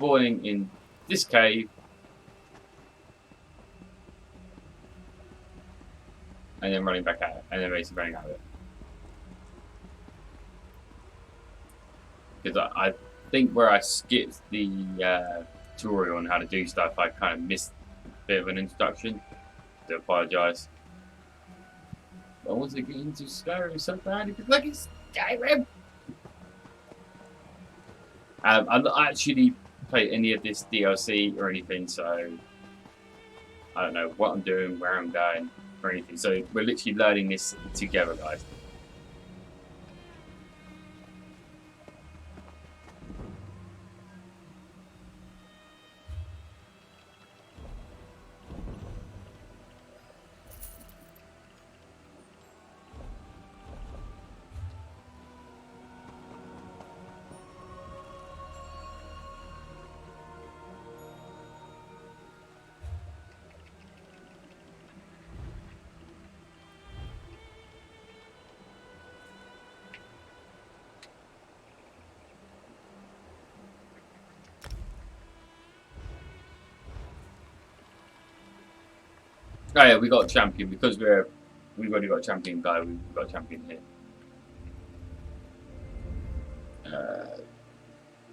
spawning in this cave. And then running back out, and then basically running out of it. Because I think where I skipped the tutorial on how to do stuff, I kind of missed a bit of an introduction. I do apologise. I want to get into Skyrim so bad because look, it's Skyrim! I've not actually played any of this DLC or anything, so I don't know what I'm doing, where I'm going, or anything. So we're literally learning this together, guys. Oh yeah, we got a champion because we've already got a champion guy. We've got a champion here.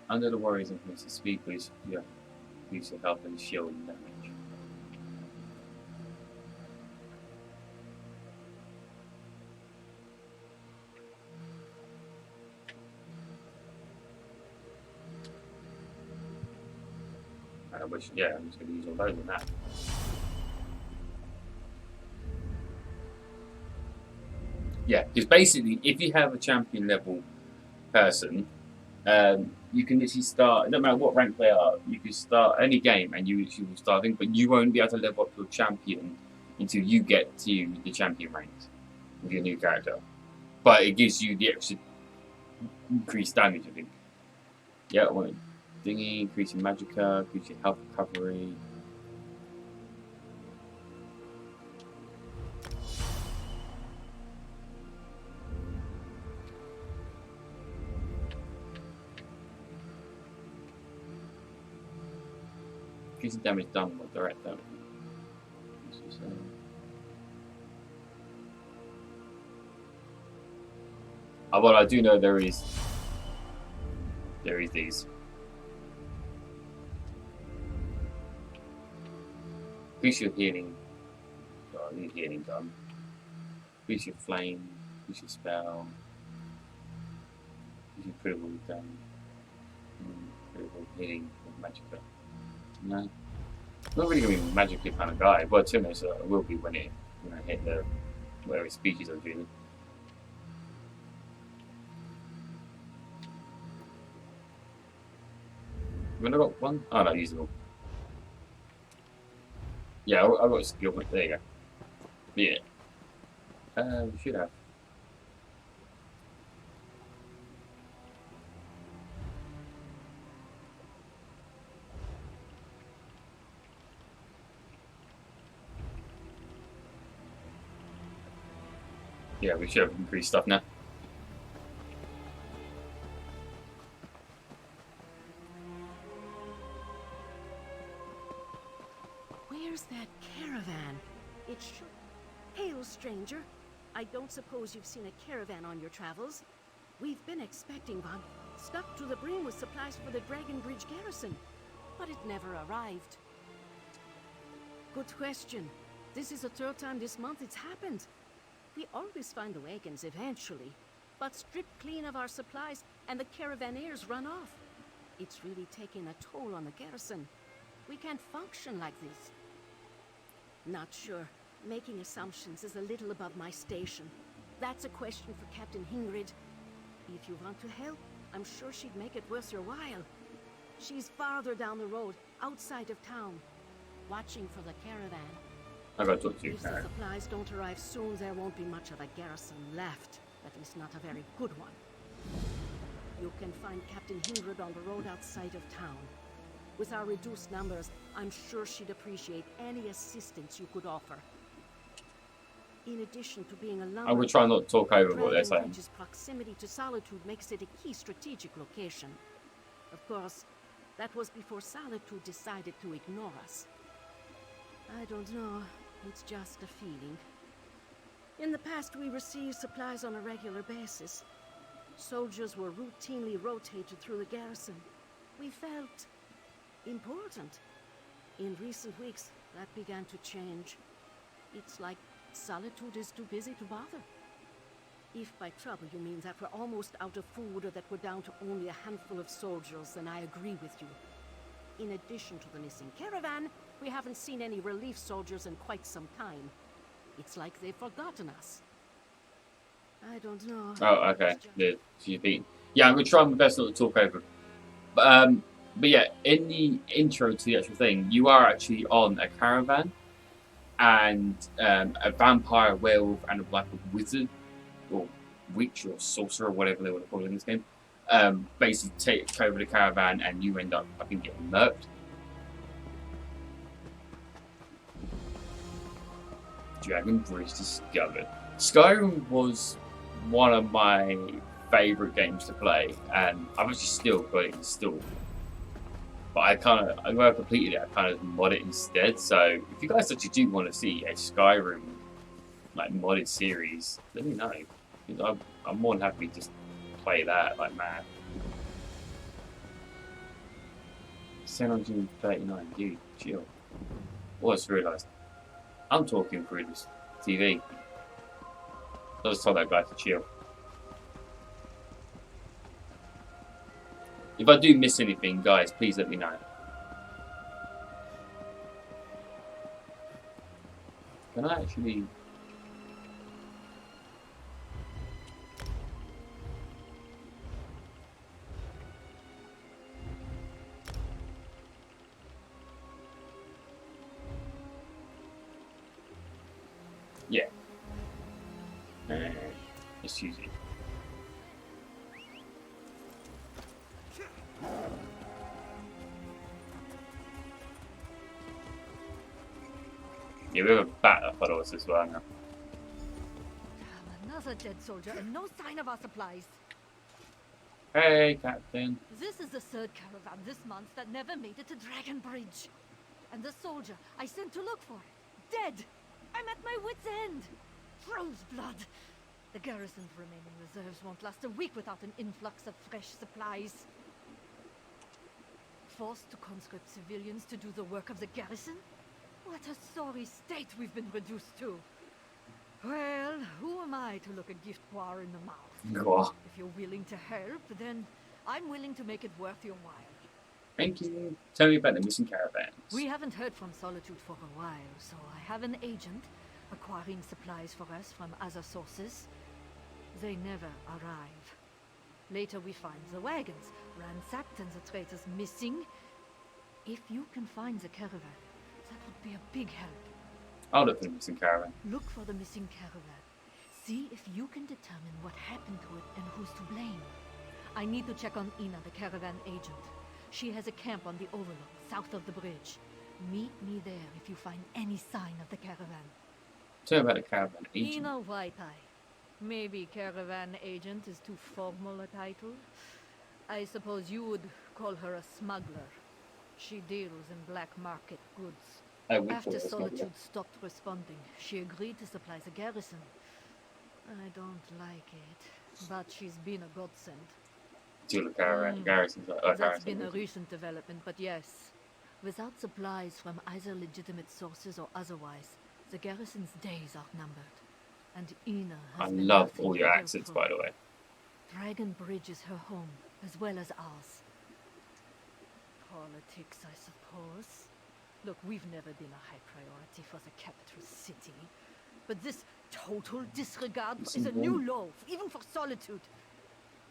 Under the warriors influence the speed boost, yeah, boost your health and shield damage. Which yeah, I'm just going to use all those on that. Yeah, because basically, if you have a champion level person, you can literally start. No matter what rank they are, you can start any game and you literally will start things, but you won't be able to level up to a champion until you get to the champion ranks with your new character. But it gives you the extra increased damage, I think. Yeah, I want thingy, increasing magicka, increasing health recovery. Increasing damage done with direct damage. Well, I do know there is these. Increase your healing. Oh, I need healing done. Increase your flame. Increase your spell. Increase your critical damage. Critical healing with magicka. No. I'm not really going to be a magically kind of guy. Well, to me, so I will be when I hit the whatever species I'm doing. When I got one? Oh no, usable. Yeah, I got a skill point. There you go. Yeah. We should have. Yeah, we should have increased stuff now. Where's that caravan? It should... Hail, stranger. I don't suppose you've seen a caravan on your travels. We've been expecting one, stuck to the brim with supplies for the Dragon Bridge garrison, but it never arrived. Good question. This is the third time this month it's happened. We always find the wagons eventually, but strip clean of our supplies and the caravaneers run off. It's really taking a toll on the garrison. We can't function like this. Not sure. Making assumptions is a little above my station. That's a question for Captain Hingrid. If you want to help, I'm sure she'd make it worth your while. She's farther down the road, outside of town, watching for the caravan. I gotta talk to you, If the supplies don't arrive soon, there won't be much of a garrison left. At least not a very good one. You can find Captain Hingrid on the road outside of town. With our reduced numbers, I'm sure she'd appreciate any assistance you could offer. In addition to being a lumber, I would try not to talk over what they're saying. Bridge's proximity to Solitude makes it a key strategic location. Of course, That was before Solitude decided to ignore us. I don't know. It's just a feeling. In the past, we received supplies on a regular basis. Soldiers were routinely rotated through the garrison. We felt important. In recent weeks, that began to change. It's like Solitude is too busy to bother. If by trouble you mean that we're almost out of food or that we're down to only a handful of soldiers, then I agree with you. In addition to the missing caravan, we haven't seen any relief soldiers in quite some time. It's like they've forgotten us. I don't know. Oh, okay. Yeah, I'm gonna try my best not to talk over. But yeah, in the intro to the actual thing, you are actually on a caravan, and a vampire, werewolf, and a wizard, or witch, or sorcerer, or whatever they want to call it in this game, basically take over the caravan, and you end up, I think, getting murked. Dragon Bridge discovered. Skyrim was one of my favourite games to play, and I've actually still got it installed. But when I completed it, I kind of mod it instead. So if you guys actually do want to see a Skyrim like modded series, let me know. I'm more than happy to just play that like mad. 739, dude, chill. I just realised I'm talking through this TV. I just told that guy to chill. If I do miss anything, guys, please let me know. Can I actually... Yeah. Just use it. Yeah, we have a bat that follows us as well now. Another dead soldier and no sign of our supplies. Hey, Captain. This is the third caravan this month that never made it to Dragon Bridge. And the soldier I sent to look for, dead. I'm at my wit's end. Froze blood. The garrison's remaining reserves won't last a week without an influx of fresh supplies. Forced to conscript civilians to do the work of the garrison? What a sorry state we've been reduced to. Well, who am I to look a gift poire in the mouth? Cool. If you're willing to help, then I'm willing to make it worth your while. Thank you. Tell me about the missing caravans. We haven't heard from Solitude for a while, so I have an agent acquiring supplies for us from other sources. They never arrive. Later we find the wagons ransacked and the traitors missing. If you can find the caravan, that would be a big help. I'll look for the missing caravan. Look for the missing caravan. See if you can determine what happened to it and who's to blame. I need to check on Ina, the caravan agent. She has a camp on the overlook, south of the bridge. Meet me there if you find any sign of the caravan. Tell me about the caravan agent. Ina White-Eye. Maybe caravan agent is too formal a title. I suppose you would call her a smuggler. She deals in black market goods. After Solitude stopped responding, she agreed to supply the garrison. I don't like it, but she's been a godsend. To the garrison. That's been a recent development, but yes. Without supplies from either legitimate sources or otherwise, the garrison's days are numbered. And Ina has been love nothing all your but accents, helpful. by the way. Dragon Bridge is her home, as well as ours. Politics, I suppose. Look, we've never been a high priority for the capital city. But this total disregard is a new law, even for Solitude.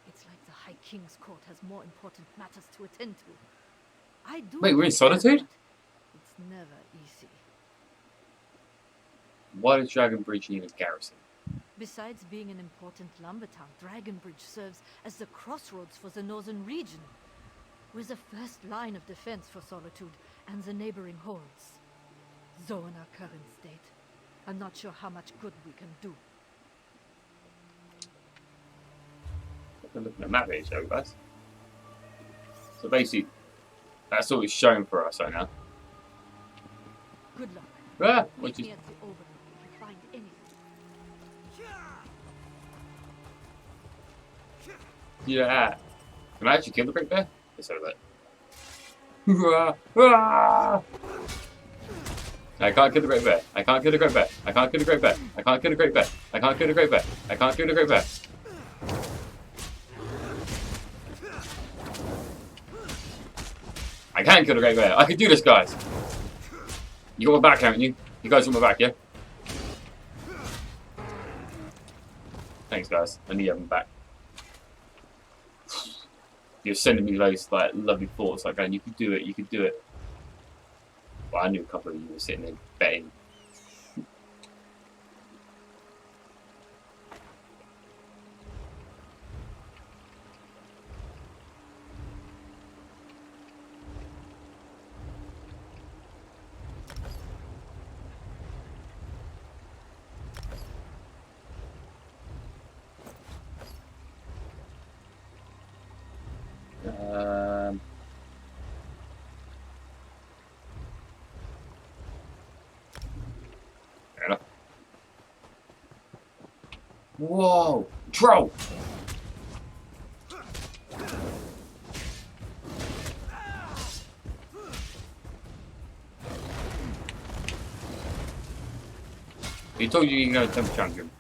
It's like the High King's Court has more important matters to attend to. I do. Wait, we're in Solitude? It's never easy. Why does Dragon Bridge need a garrison? Besides being an important lumber town, Dragon Bridge serves as the crossroads for the northern region. We're the first line of defense for Solitude and the neighboring holds. Though in our current state, I'm not sure how much good we can do. Look at the map here, show guys. So basically, That's all it's showing for us right now. Good luck. Ah, Meet what me just... at the overlook if you find anything. Yeah. Can I actually kill the Great Bear? Let's have that. Ah! I can't kill the Great Bear. I can't kill the Great Bear. I can't kill the Great Bear. I can't kill the Great Bear. I can't kill the Great Bear. I can't kill the Great Bear. I can kill the Great Bear. I can do this, guys. You got my back, haven't you? You guys got my back, yeah? Thanks, guys. I need to have my back. You're sending me those like lovely thoughts, like going, "You could do it. You could do it." Well, I knew a couple of you were sitting there betting. Fair enough. Whoa! Troll! He told you you can go to Temple Champion.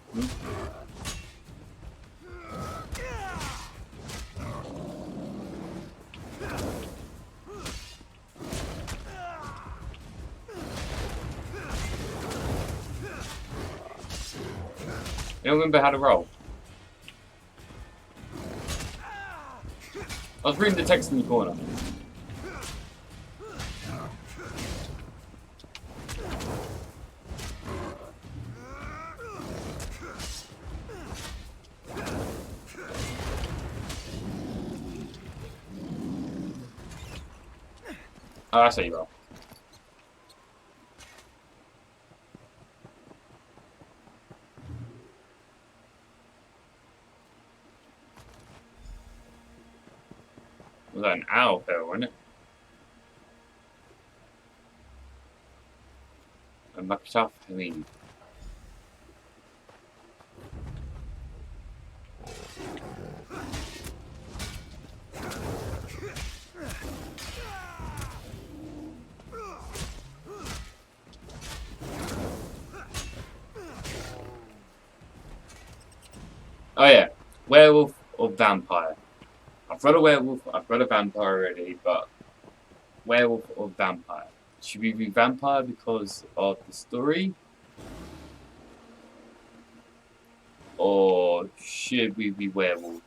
You don't remember how to roll? I was reading the text in the corner. Oh, that's how you roll. Was that an owl there, wasn't it? A Microsoft, I mean. Oh yeah, werewolf or vampire. I've read a werewolf, I've read a vampire already, but werewolf or vampire? Should we be vampire because of the story? Or should we be werewolf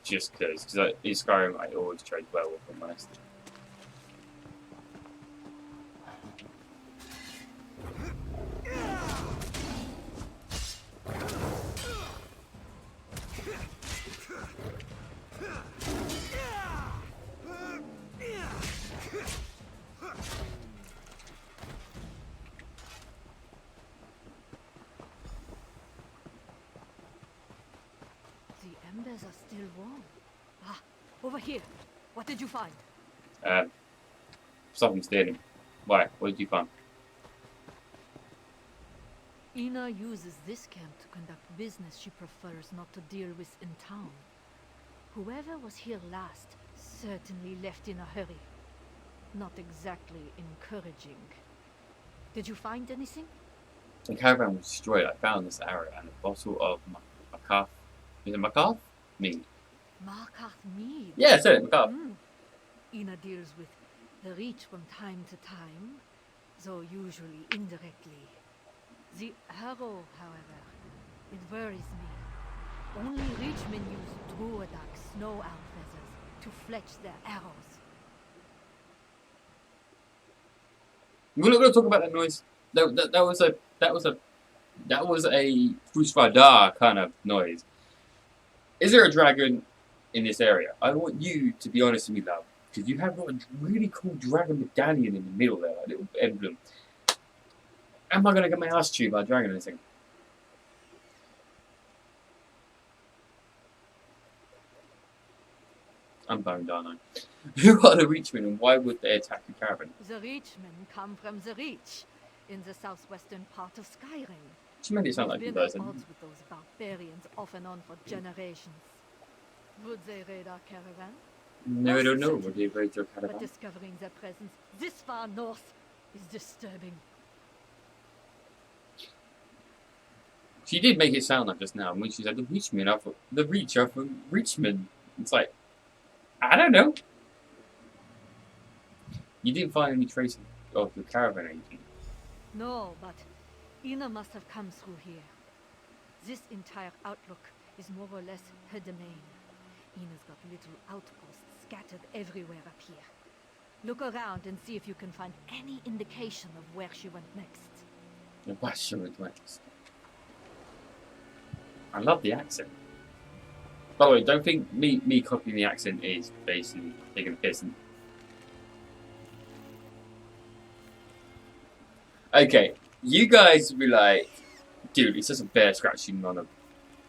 just because? Because in Skyrim I always trade werewolf for most. The embers are still warm. Ah, over here. What did you find? Something's stealing. Why? What did you find? Ina uses this camp to conduct business she prefers not to deal with in town. Whoever was here last certainly left in a hurry. Not exactly encouraging. Did you find anything? The caravan was destroyed. I found this arrow and a bottle of Macaf. Is it Macaf? Mead. Markarth mead. Yeah, it's it, Macaf. Ina deals with the Reach from time to time, though usually indirectly. The arrow, however, it worries me. Only Reachmen use Druidak snow owl feathers to fletch their arrows. We're not going to talk about that noise. That was a Fusfadar kind of noise. Is there a dragon in this area? I want you to be honest with me, love, because you have got a really cool dragon medallion in the middle there, a little emblem. Am I going to get my ass chewed by a dragon or anything? I'm boned, aren't I? Who are the Reachmen and why would they attack the caravan? The Reachmen come from the Reach, in the southwestern part of Skyrim. She made it sound like We've you been guys. at odds with those barbarians off and on for generations. Would they raid our caravan? No, I don't know. Most Would they raid your But caravan? discovering their presence this far north is disturbing. She did make it sound like just now when she said the Reachmen are from the Reach are from Reachmen. It's like, I don't know. You didn't find any trace of the caravan agent. No, but Ina must have come through here. This entire outlook is more or less her domain. Ina's got little outposts scattered everywhere up here. Look around and see if you can find any indication of where she went next. The Western West. I love the accent. By the way, don't think me copying the accent is basically taking a piss. Okay, you guys will be like, dude, it's just a bear scratching on a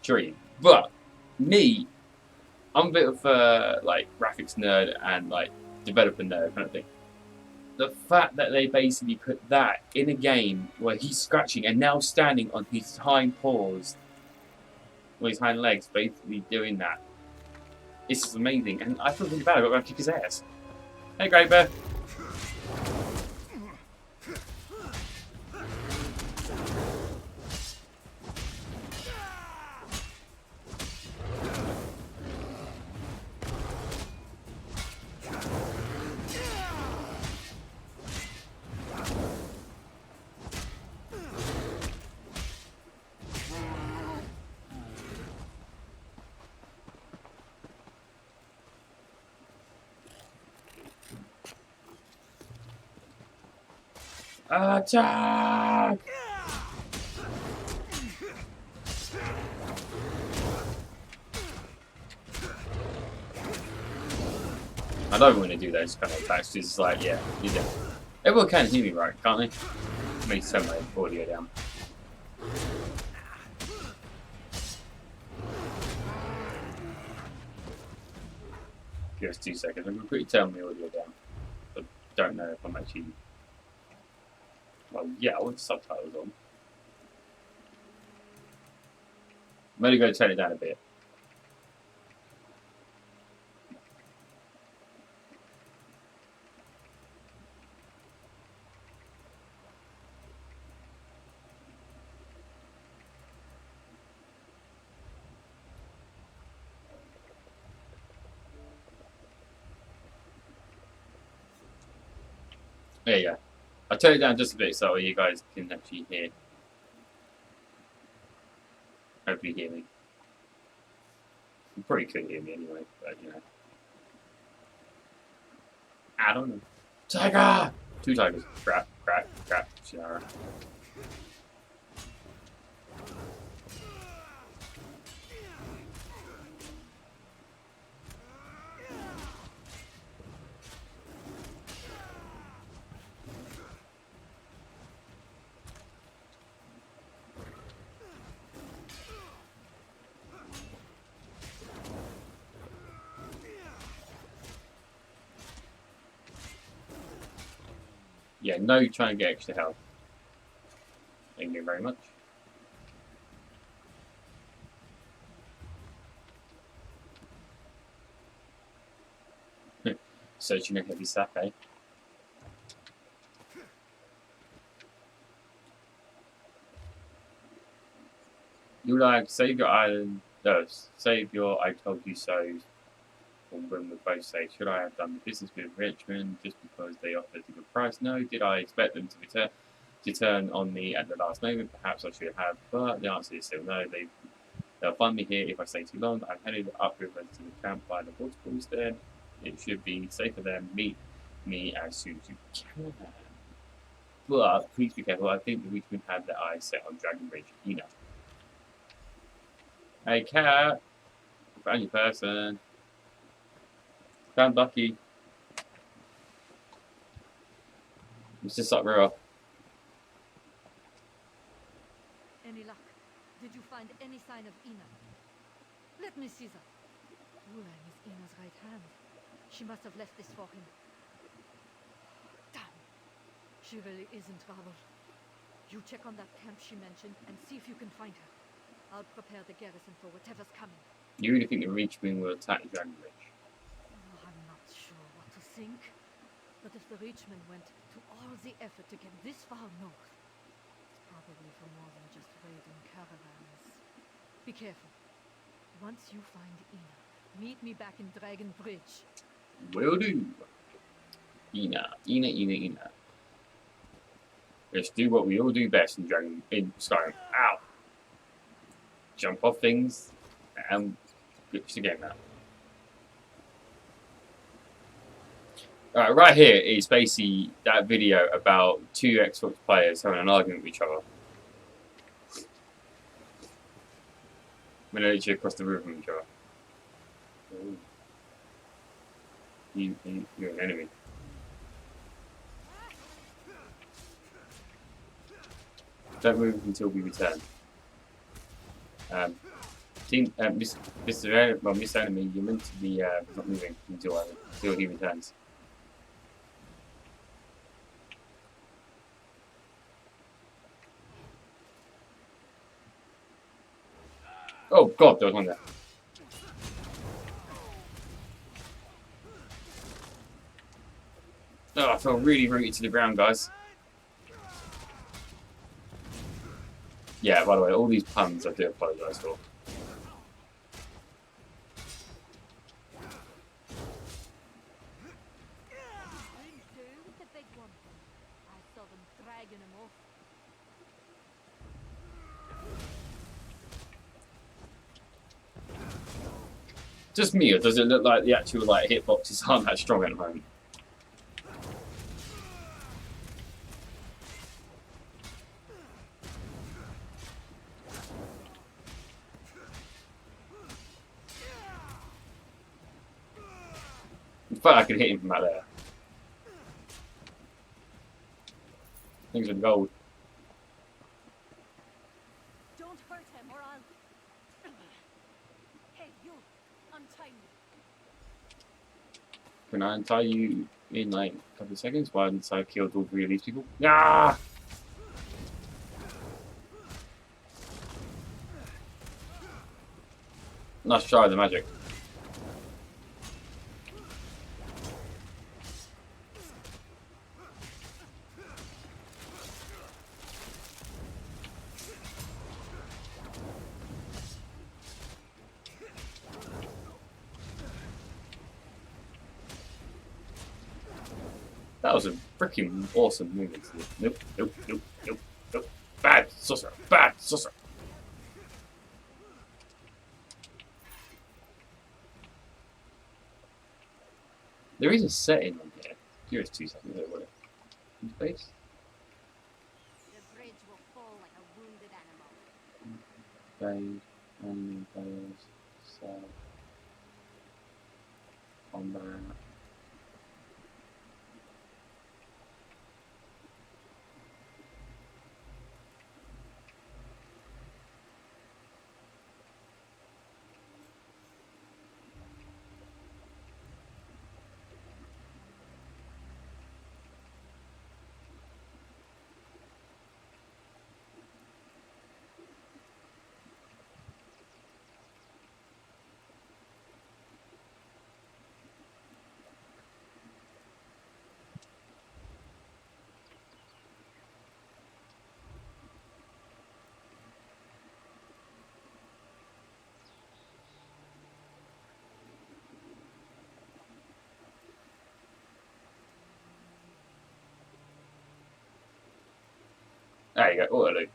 tree. But me, I'm a bit of a like graphics nerd and like developer nerd kind of thing. The fact that they basically put that in a game where he's scratching and now standing on his hind paws, or his hind legs, basically doing that, it's just amazing. And I feel really bad. I got to kick his ass. Hey, Great Bear. Attack! I don't want to do those kind of attacks. It's like, yeah, you do. Everyone can hear me, right? Can't they? Let me turn my audio down. Give us 2 seconds. I'm going to quickly turn my audio down. I don't know if I'm actually. Well, yeah, I want subtitles on. I'm only going to turn it down a bit. There you go. I'll turn it down just a bit so you guys can actually hear. Hopefully hear me. You probably couldn't hear me anyway, but you know. I don't know. Tiger! 2 tigers. Crap, crap, crap. Shara. Yeah, no trying to get extra health. Thank you very much. Searching a heavy sack, eh? You like, save your island, save your I told you so from when we both say, should I have done the business with Richmond just because they offered a good price? No. Did I expect them to turn on me at the last moment? Perhaps I should have, but the answer is still no. They'll find me here if I stay too long. I'm headed upriver to the camp by the waterfalls there. It should be safe for them. Meet me as soon as you can. But please be careful. I think the Richmond had their eyes set on Dragon Bridge. You know. Hey, cat. Found your person. Found Bucky. It's just up real. Any luck? Did you find any sign of Ina? Let me see that. Ulan is Ina's right hand. She must have left this for him. Damn. She really is in trouble. You check on that camp she mentioned and see if you can find her. I'll prepare the garrison for whatever's coming. You really think the Reachwing will attack Dragon Bridge? Oh, I'm not sure what to think. But if the Reachmen went to all the effort to get this far north, it's probably for more than just raiding caravans. Be careful. Once you find Ina, meet me back in Dragon Bridge. Will do. Ina. Let's do what we all do best in Skyrim. Ow! Jump off things and glitch the game out. Alright, right here is basically that video about two Xbox players having an argument with each other. When they're literally across the river from each other. Ooh. You're an enemy. Don't move until we return. Mr. Enemy, you're meant to be not moving until he returns. Oh god, there was one there. Oh, I feel really rooted to the ground, guys. Yeah, by the way, all these puns I do apologise for. The big one. I saw them dragging him off. Just me, or does it look like the actual hitboxes aren't that strong at the moment? In fact, I could hit him from out there. Things are gold. Don't hurt him or I'll... Hey, you! Untie me! Can I untie you in like a couple of seconds? Why didn't I kill all three of these people? Ah! Nice try, the magic. That was a freaking awesome movement. Nope, nope, nope, nope, nope. Bad saucer, bad saucer. There is a setting on here. Here is 2 seconds. What it? In space. The bridge will fall like a wounded animal. Base, only players, so combat. There you go, auto loop.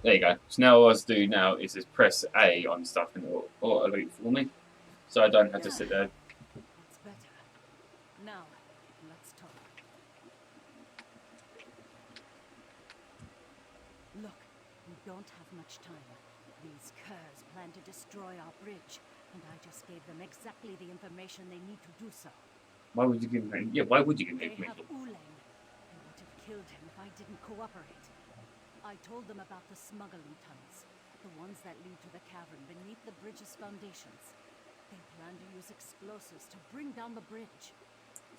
There you go. So now all I have to do now is just press A on stuff and it'll auto loop for me. So I don't have to sit there. That's better. Now, let's talk. Look, we don't have much time. These curs plan to destroy our bridge, and I just gave them exactly the information they need to do so. Why would you give me? Yeah, why would you give me They have information? Ulang. I would have killed him if I didn't cooperate. I told them about the smuggling tunnels. The ones that lead to the cavern beneath the bridge's foundations. They plan to use explosives to bring down the bridge.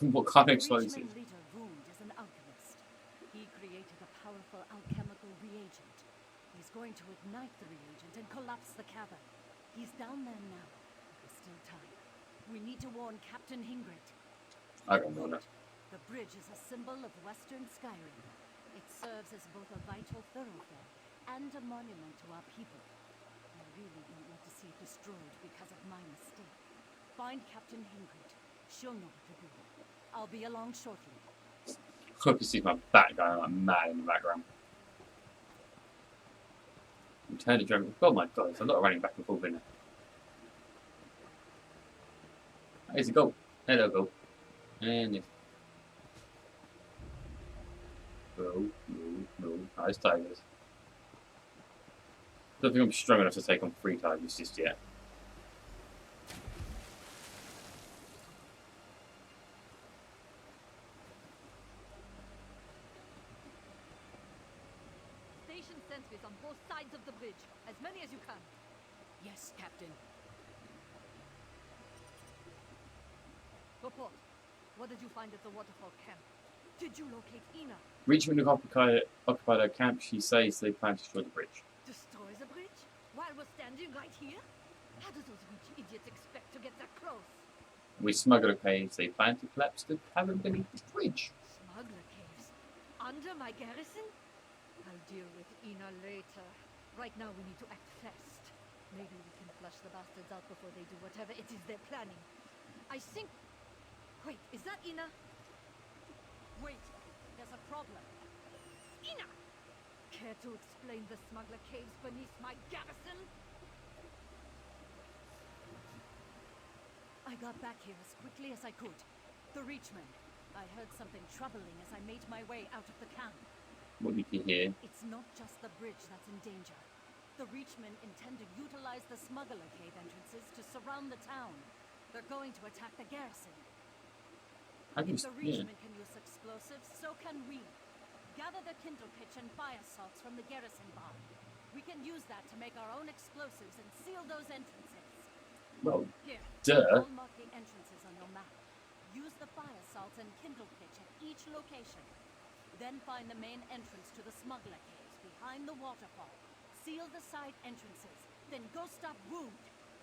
What kind of The explosives? Reachman leader Wound is an alchemist. He created a powerful alchemical reagent. He's going to ignite the reagent and collapse the cavern. He's down there now. There's still time. We need to warn Captain Hingrid. I don't know. The bridge is a symbol of Western Skyrim. It serves as both a vital thoroughfare and a monument to our people. I really don't want to see it destroyed because of my mistake. Find Captain Hingrid. She'll know what to do. I'll be along shortly. I can see my back going like mad in the background. Return to Germany. Oh my god, there's a lot of running back and forth in there. Here's a goal. Hello, goal. And it's. Go. Nice tigers. Don't think I'm strong enough to take on 3 tigers just yet. Station sentries on both sides of the bridge. As many as you can. Yes, Captain. Report. What did you find at the waterfall camp? Did you locate Ina? Reachman have occupied her camp. She says they plan to destroy the bridge. Destroy the bridge? While we're standing right here? How do those rich idiots expect to get that close? With smuggler caves, they plan to collapse the cavern beneath the bridge. Smuggler caves? Under my garrison? I'll deal with Ina later. Right now we need to act fast. Maybe we can flush the bastards out before they do whatever it is they're planning. I think... Wait, is that Ina? Wait, there's a problem. Ina! Care to explain the smuggler caves beneath my garrison? I got back here as quickly as I could. The Reachman. I heard something troubling as I made my way out of the camp. What did you hear? It's not just the bridge that's in danger. The Reachmen intend to utilize the smuggler cave entrances to surround the town. They're going to attack the garrison. If the Reachmen can use explosives, so can we. Gather the kindle pitch and fire salts from the garrison bomb. We can use that to make our own explosives and seal those entrances. Well, Here, duh. I'll mark the entrances on your map. Use the fire salts and kindle pitch at each location. Then find the main entrance to the smuggler caves behind the waterfall. Seal the side entrances. Then go stop Wound.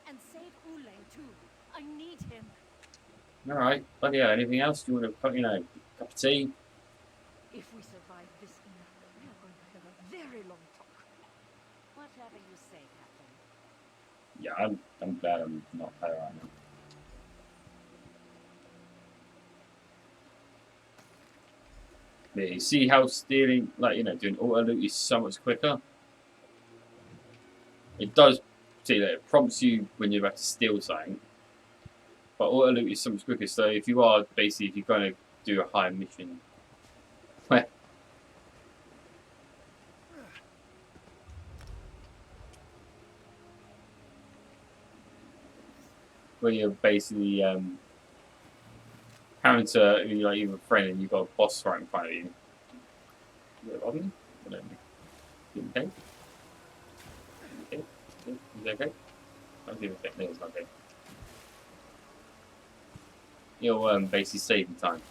And save Ulane too. I need him. Alright, but yeah, anything else? Do you want to, cup of tea? If we survive this, Ina, we are going to have a very long talk. Whatever you say, Captain. Yeah, I'm glad I'm not there right now. Yeah, you see how stealing, doing auto loot is so much quicker? It does, see that it prompts you when you're about to steal something. But auto loot is so much quicker, so if you are, basically, if you're going to do a high mission, where you're basically having to, you're a friend and you've got a boss right in front of you. Is that Robin? I don't know. You okay? Okay? Is it okay? I don't think it's okay. You're basically saving time.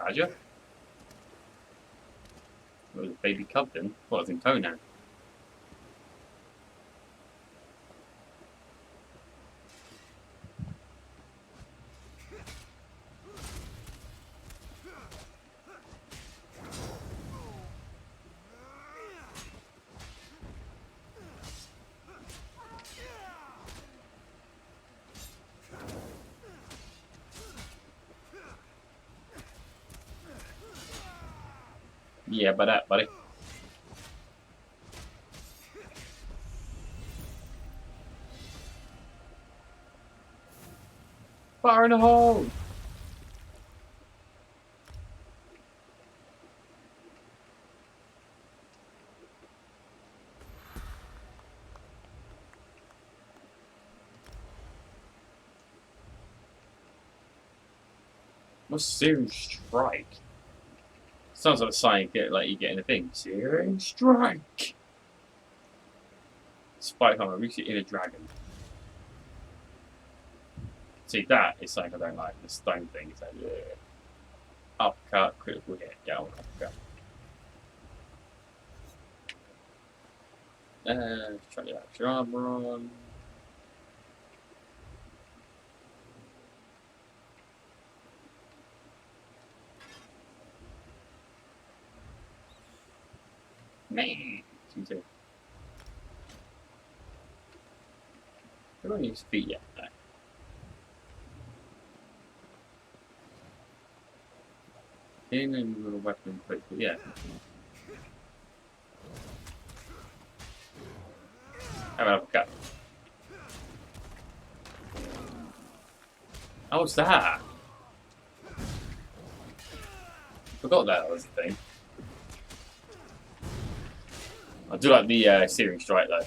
Badger? What was a baby cub then? What was in tow now? Yeah, by that, buddy. Fire in the hole! What's Searing Strike? Sounds like a sign you get in a thing. Searing Strike! Spike armor, reach your inner dragon. See, that is something I don't like. The stone thing is like, yeah. Uppercut, critical hit. Yeah, I'll uppercut. Try to extra armor on. Man, seems to. I don't use feet yet. No. In and with a weapon quickly, yeah. Have an uppercut. Oh, what's that? Forgot that was the thing. I do like the Searing Strike though.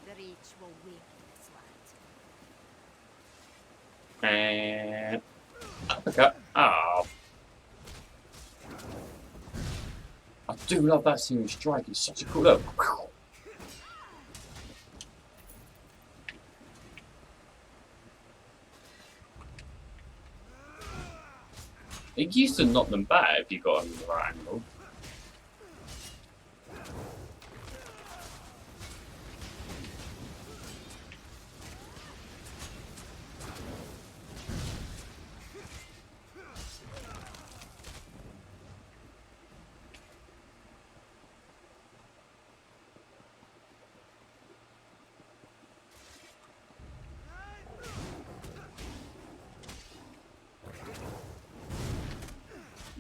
The reach will wake this lad. And uppercut. Oh. I do love that Searing Strike. It's such a cool look. It used to knock them back if you got them in the right angle.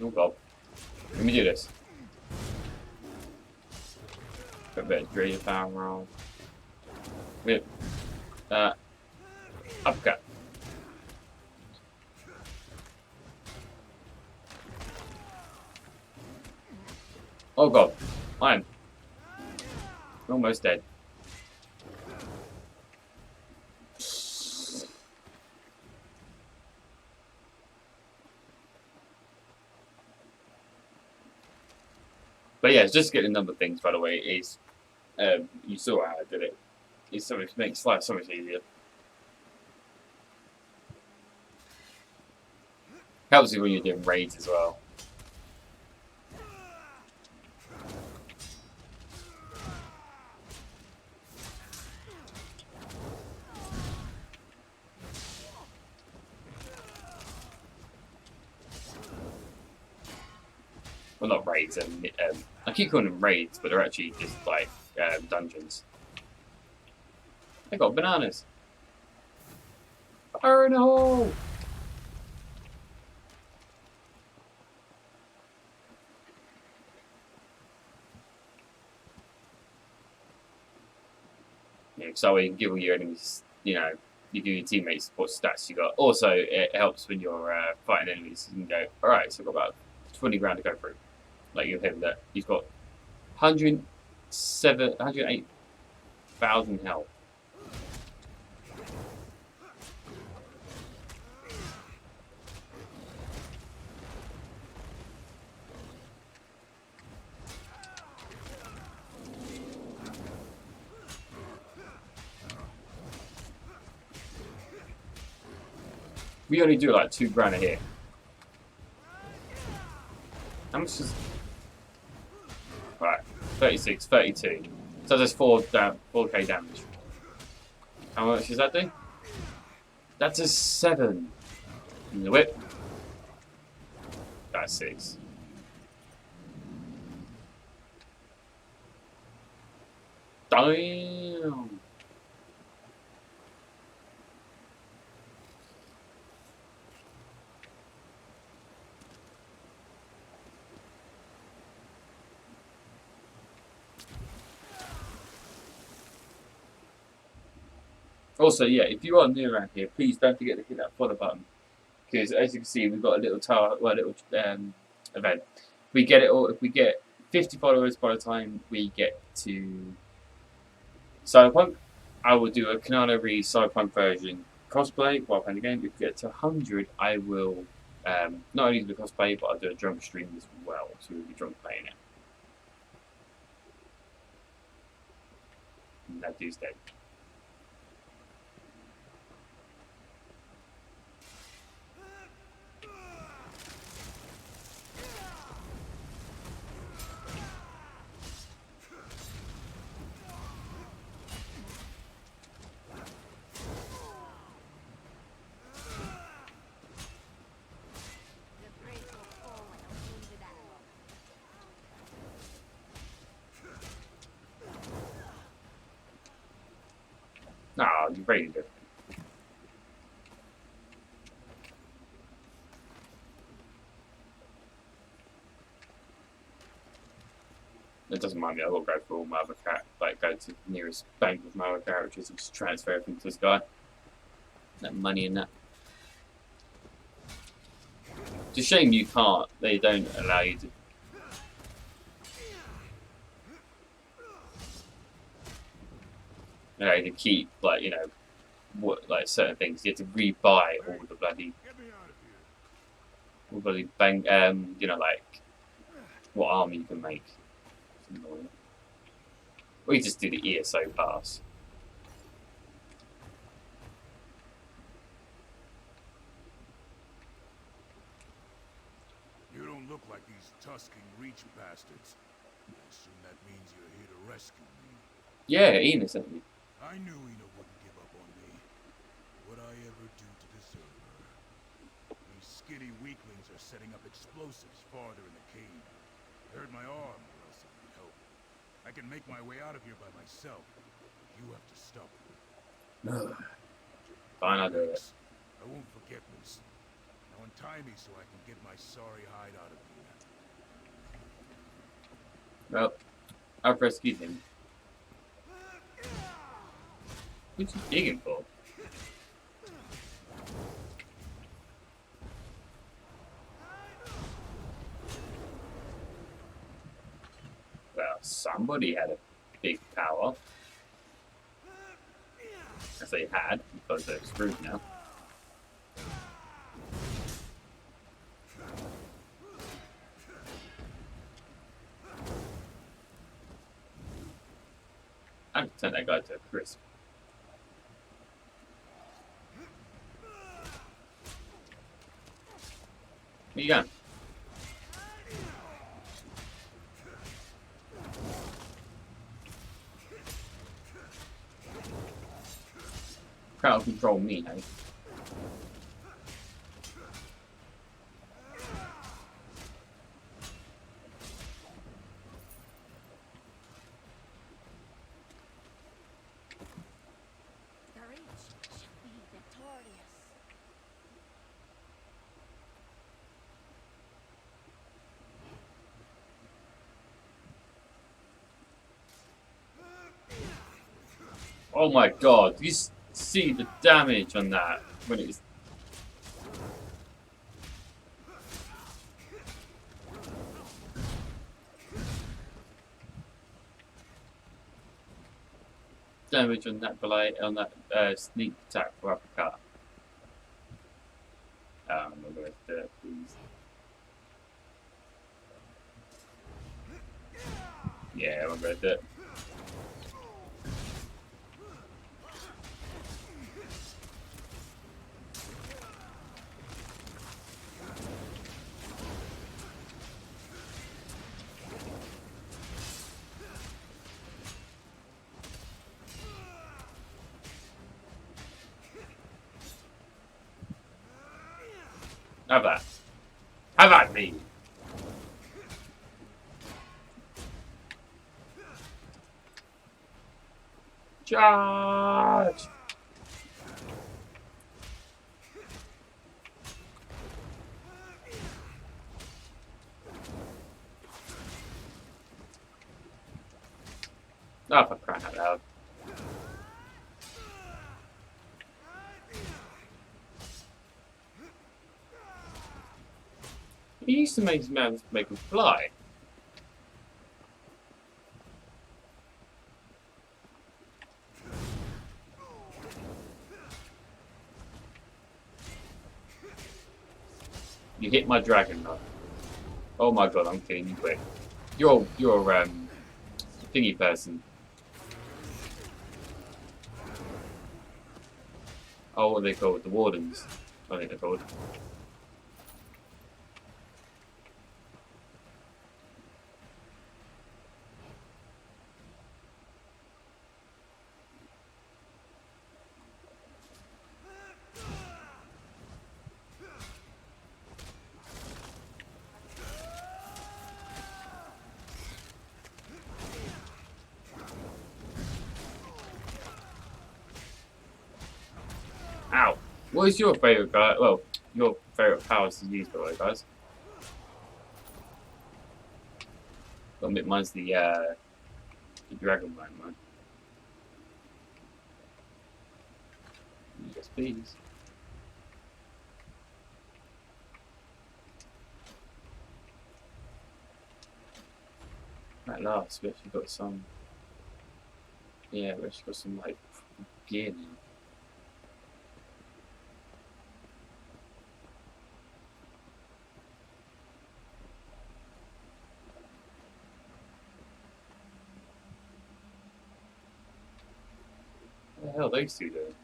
Oh god. Let me do this. Put a bit of Dream Power on. Whip. Uppercut. Oh god. I'm almost dead. But yeah, just getting number things, by the way, is you saw how I did it. It makes life so much easier. Helps you when you're doing raids as well. Well, not raids. I keep calling them raids, but they're actually just like dungeons. I got bananas. Fire in the hole! Yeah, so you can give all your enemies, you know, you give your teammates what stats you got. Also, it helps when you're fighting enemies. You can go, alright, so I've got about 20 grand to go through. Like you him that he's got 108,000 health. We only do like 2 grand a hit. How much is... Right, 36, 32. So there's 4k damage. How much does that do? That's a 7. In the whip. That's 6. Damn. Also, yeah, if you are new around here, please don't forget to hit that follow button. Because as you can see, we've got a little event. We get it all. If we get 50 followers by the time we get to Cyberpunk, I will do a Canada Re Cyberpunk version cosplay while playing the game. If we get to 100, I will not only do the cosplay, but I'll do a drunk stream as well. So we'll be drunk playing it. And that dude's dead. Nah, you're ready to do it. It doesn't mind me, I will go for all my other like go to the nearest bank with my other characters and just transfer everything to this guy. That money in that. It's a shame you can't, they don't allow you to. You know, to keep, like, you know, what, like certain things. You have to rebuy all the bloody bang, you know, like what armor you can make. It's annoying. We just do the ESO pass. You don't look like these tusking reach bastards. I assume that means you're here to rescue me. Yeah, innocently. I knew Ina wouldn't give up on me. Would I ever do to deserve her? These skinny weaklings are setting up explosives farther in the cave. I hurt my arm, or else I need help. I can make my way out of here by myself. You have to stop them. Fine, I'll do it. I won't forget this. Now untie me so I can get my sorry hide out of here. Well, I've rescued him. What's he digging for? Well, somebody had a big power. I say had, because they're screwed now. I have to turn that guy to a crisp. Where you going? Crowd control me, hey? Courage shall be victorious. Oh my god, you see the damage on that when it's. Damage on that sneak attack for uppercut. I'm not going to do it, please. Yeah, I'm going to do it. Have that. Have at me. Charge! Oh, for crying out loud. He used to make his man make him fly. You hit my dragon though. Oh my god, I'm killing you quick. You're thingy person. Oh, what are they called? The wardens. I think they're called. Ow. What is your favourite guy? Well, your favourite powers to use, by the way, guys? Got admit mine's the dragon one. Yes, please. At last, we actually got some. Yeah, we actually got some like gear now. What the hell are those two doing?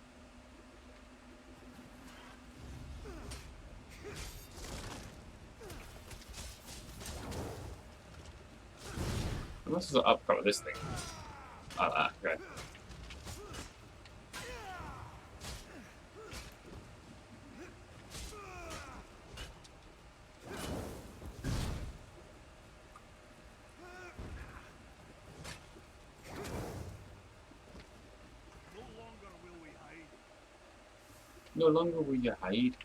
I must have upcut this thing. Like that, okay. No longer will you hide.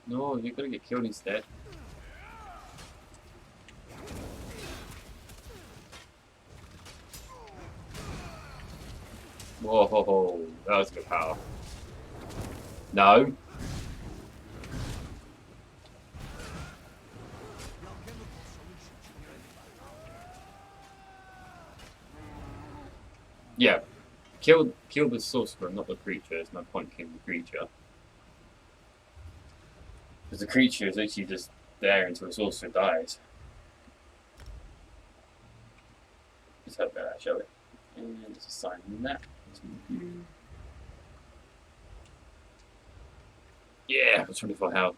No, you're gonna get killed instead. Whoa, ho, ho. That was good power. No. Yeah. Kill the sorcerer, not the creature. There's no point killing the creature. Because the creature is literally just there until the sorcerer dies. Let's hope that, shall we? And there's a sign in that. Yeah, for 24 health.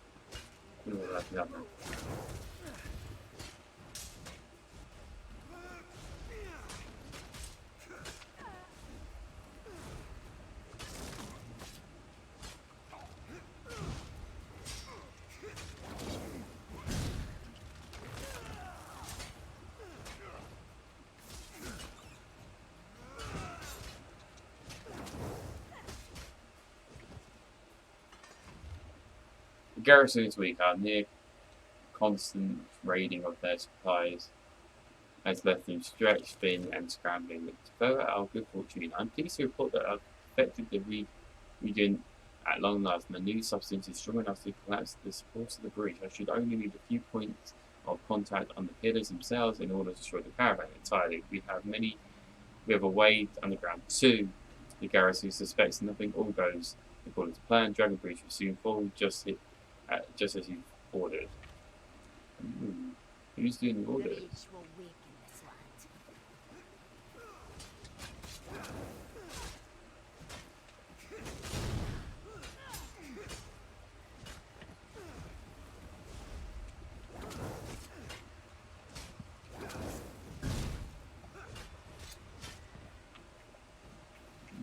The garrison is weak. Our near constant raiding of their supplies has left them stretched, thin, and scrambling. To further our good fortune, I'm pleased to report that I've affected the region at long last. My new substance is strong enough to collapse the supports of the breach. I should only need a few points of contact on the pillars themselves in order to destroy the caravan entirely. We have a way underground too. The garrison suspects nothing. All goes according to plan. Dragon breach will soon fall, just as you ordered. Who's doing the order?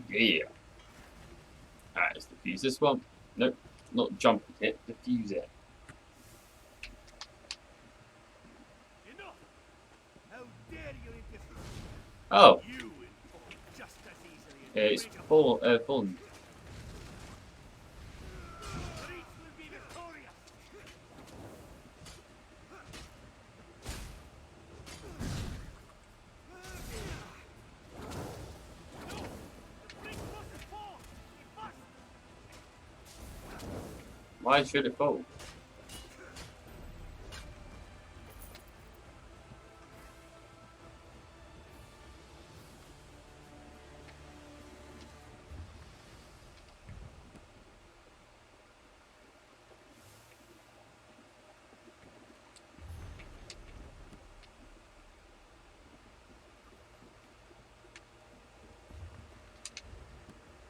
Yeah. Alright, let's defuse this one. Nope, not jump it, defuse it. Enough! How dare you interfere? Oh, You in fall just as easily yeah, as it's Greymoor. fallen. Reach will be victorious. No, the bridge mustn't fall. It must. Why should it fall?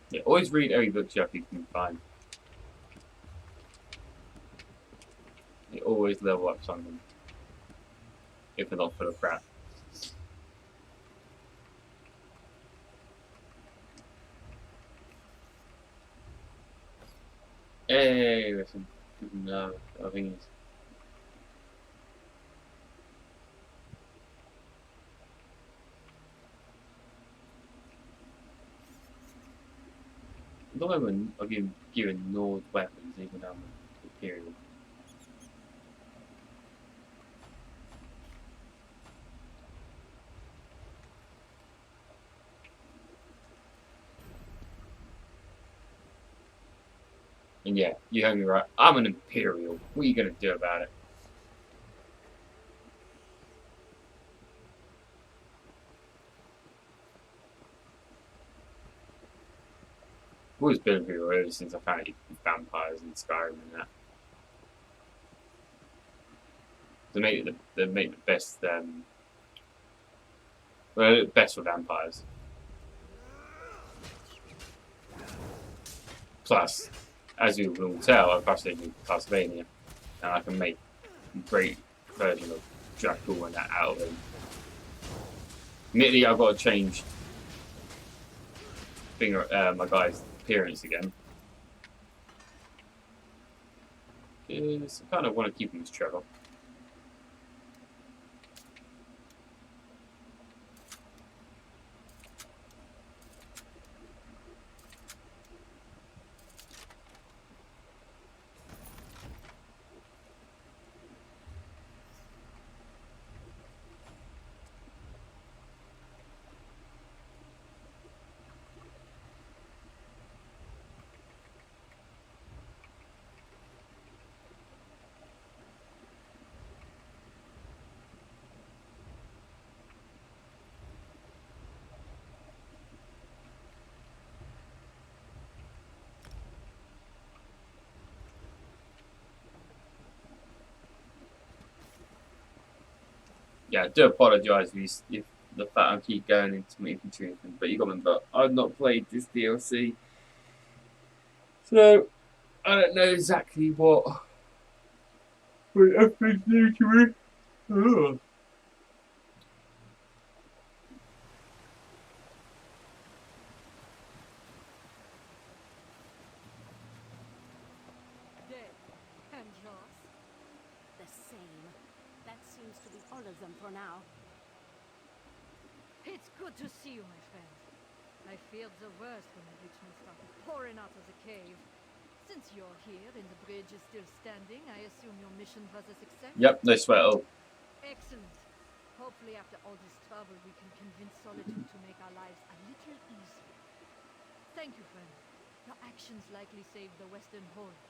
Yeah, always read every book you can find. You always level up something, if they're not full of crap. Hey, listen. No, I think it's. At the moment, I've been given Nord weapons, even though I'm Imperial. And yeah, you heard me right. I'm an Imperial. What are you gonna do about it? I've always been Imperial ever since I found vampires in Skyrim and that. They make the best best for vampires. Plus, as you will tell, I've actually in Castlevania, and I can make a great version of Dracul and that out of him. Admittedly, I've got to change my guy's appearance again. Because I kind of want to keep him as Trevor. Yeah, I do apologise if the fact I keep going into my infantry, but you got me. But I've not played this DLC, so I don't know exactly what. But everything's new to me. Oh. Day. And yours? The same. That seems to be all of them for now. It's good to see you, my friend. I feared the worst when the Richmond started pouring out of the cave. Since you're here and the bridge is still standing, I assume your mission was a success? Yep, no sweat at all. Excellent. Hopefully after all this trouble we can convince Solitude to make our lives a little easier. Thank you, friend. Your actions likely saved the Western Hordes.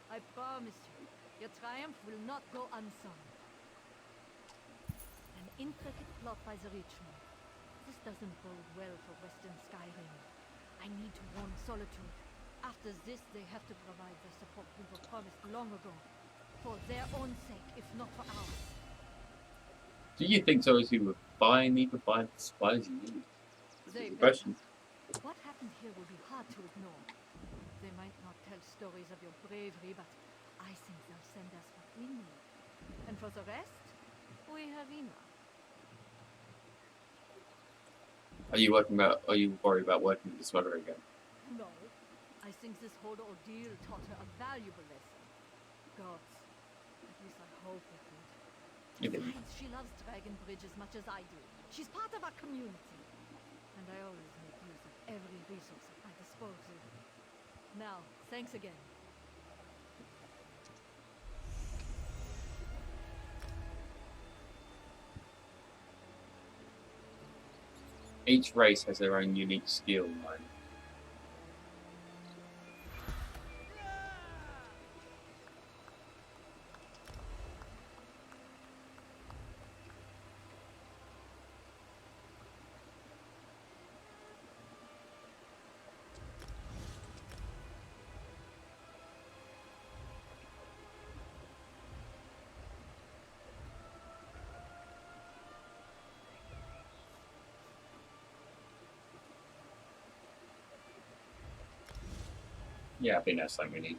I promise you, your triumph will not go unsung. An intricate plot by the Richmond. This doesn't bode well for Western Skyrim. I need to warn Solitude. After this, they have to provide the support we were promised long ago. For their own sake, if not for ours. Do you think those who would need to buy the supplies you need? They Good question. better. What happened here will be hard to ignore. They might not tell stories of your bravery, but I think they'll send us what we need. And for the rest, we have enough. Are you worried about working with the smuggler again? No. I think this whole ordeal taught her a valuable lesson. Gods. At least I hope it did. It did. Besides, she loves Dragon Bridge as much as I do. She's part of our community. and I always make use of every resource at my disposal. Now, thanks again. Each race has their own unique skill line. Yeah, I think that's something we need.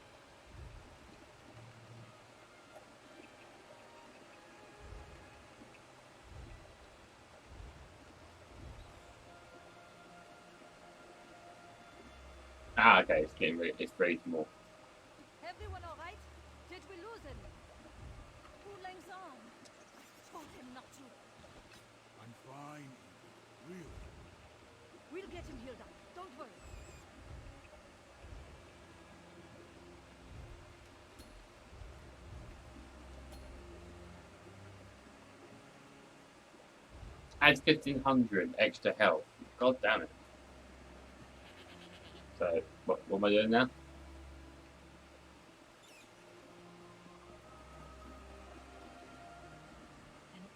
Ah, okay, it's getting ready. It's ready for more. Everyone all right? Did we lose him? Lang Zong. Told him not to. I'm fine, really. We'll get him healed up. Don't worry. Add 1500 extra health. God damn it. So, what am I doing now? An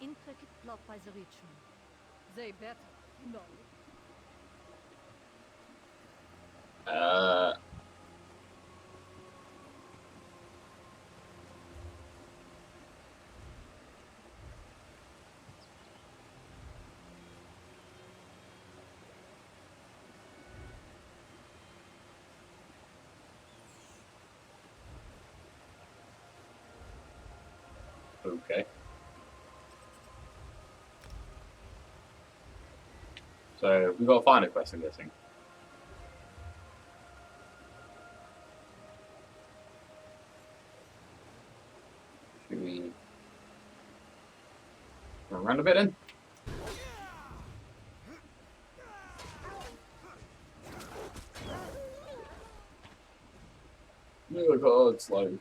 intricate plot by the Richmond. They better know. Okay. So, we've got to find a quest, I'm guessing. Should we run around a bit then? Oh god, slow.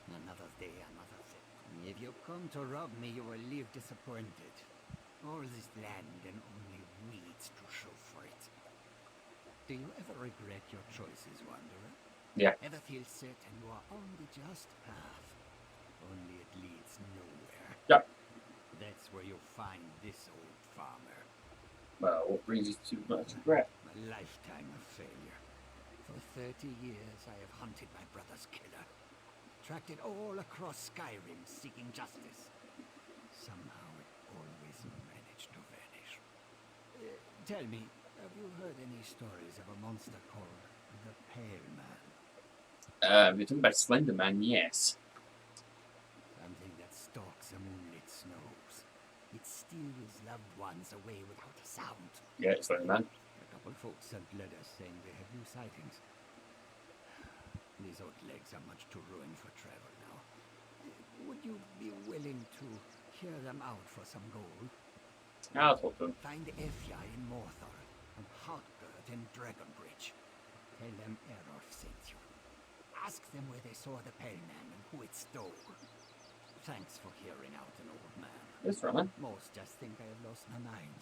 Another day, another thing. If you come to rob me, you will leave disappointed. All this land and only weeds to show for it. Do you ever regret your choices, Wanderer? Yeah. Ever feel certain you are on the just path? Only it leads nowhere. Yep. That's where you'll find this old farmer. Well, what brings you to much regret? A lifetime of failure. For 30 years, I have hunted my brother's killer. Tracked it all across Skyrim, seeking justice. Somehow, it always managed to vanish. Tell me, have you heard any stories of a monster called the Pale Man? You're talking about Slender Man, yes. Something that stalks the moonlit snows. It steals loved ones away without a sound. Yeah, Slender Man. A couple folks sent letters saying they have new sightings. These old legs are much too ruined for travel now. Would you be willing to hear them out for some gold? I'll talk to them. Find Efya in Morthor and Heartbird in Dragonbridge. Tell them Error sent you. Ask them where they saw the Pale Man and who it stole. Thanks for hearing out an old man. That's right, man. Most just think I have lost my mind.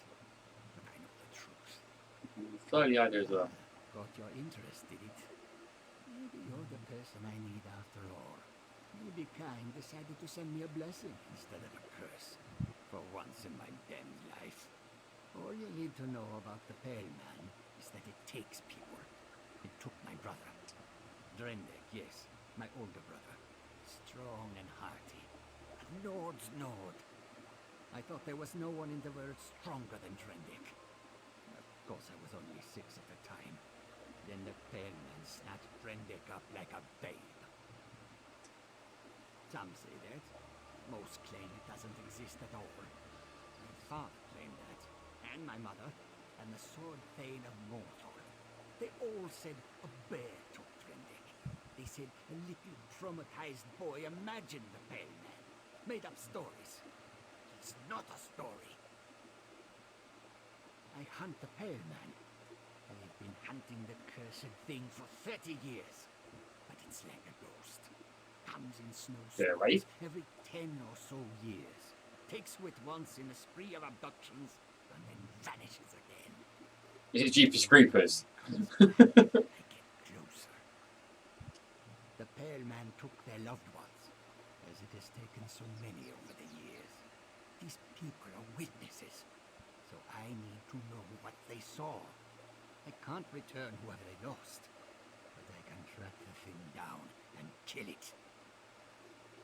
But I know the truth. Slowly I do as well. Got your interest, did it? Maybe you're the person I need after all. Maybe Kind decided to send me a blessing instead of a curse. For once in my damned life. All you need to know about the Pale Man is that it takes people. It took my brother. Drendek, yes, my older brother. Strong and hearty. A Nord's Nord. I thought there was no one in the world stronger than Drendek. Of course, I was only 6 at the time. Then the Pale Man snatched Drendek up like a babe. Some say that. Most claim it doesn't exist at all. My father claimed that, and my mother, and the Sword Thane of Morthor. They all said a bear took Drendek. They said a little traumatized boy imagined the Pale Man. Made up stories. It's not a story. I hunt the Pale Man. I've been hunting the cursed thing for 30 years. But it's like a ghost. Comes in Yeah, right. snowstorms every 10 or so years. Takes wit once in a spree of abductions, and then vanishes again. Is it Jeepers Creepers? I get closer. The Pale Man took their loved ones, as it has taken so many over the years. These people are witnesses, so I need to know what they saw. I can't return whoever they lost, but I can track the thing down and kill it.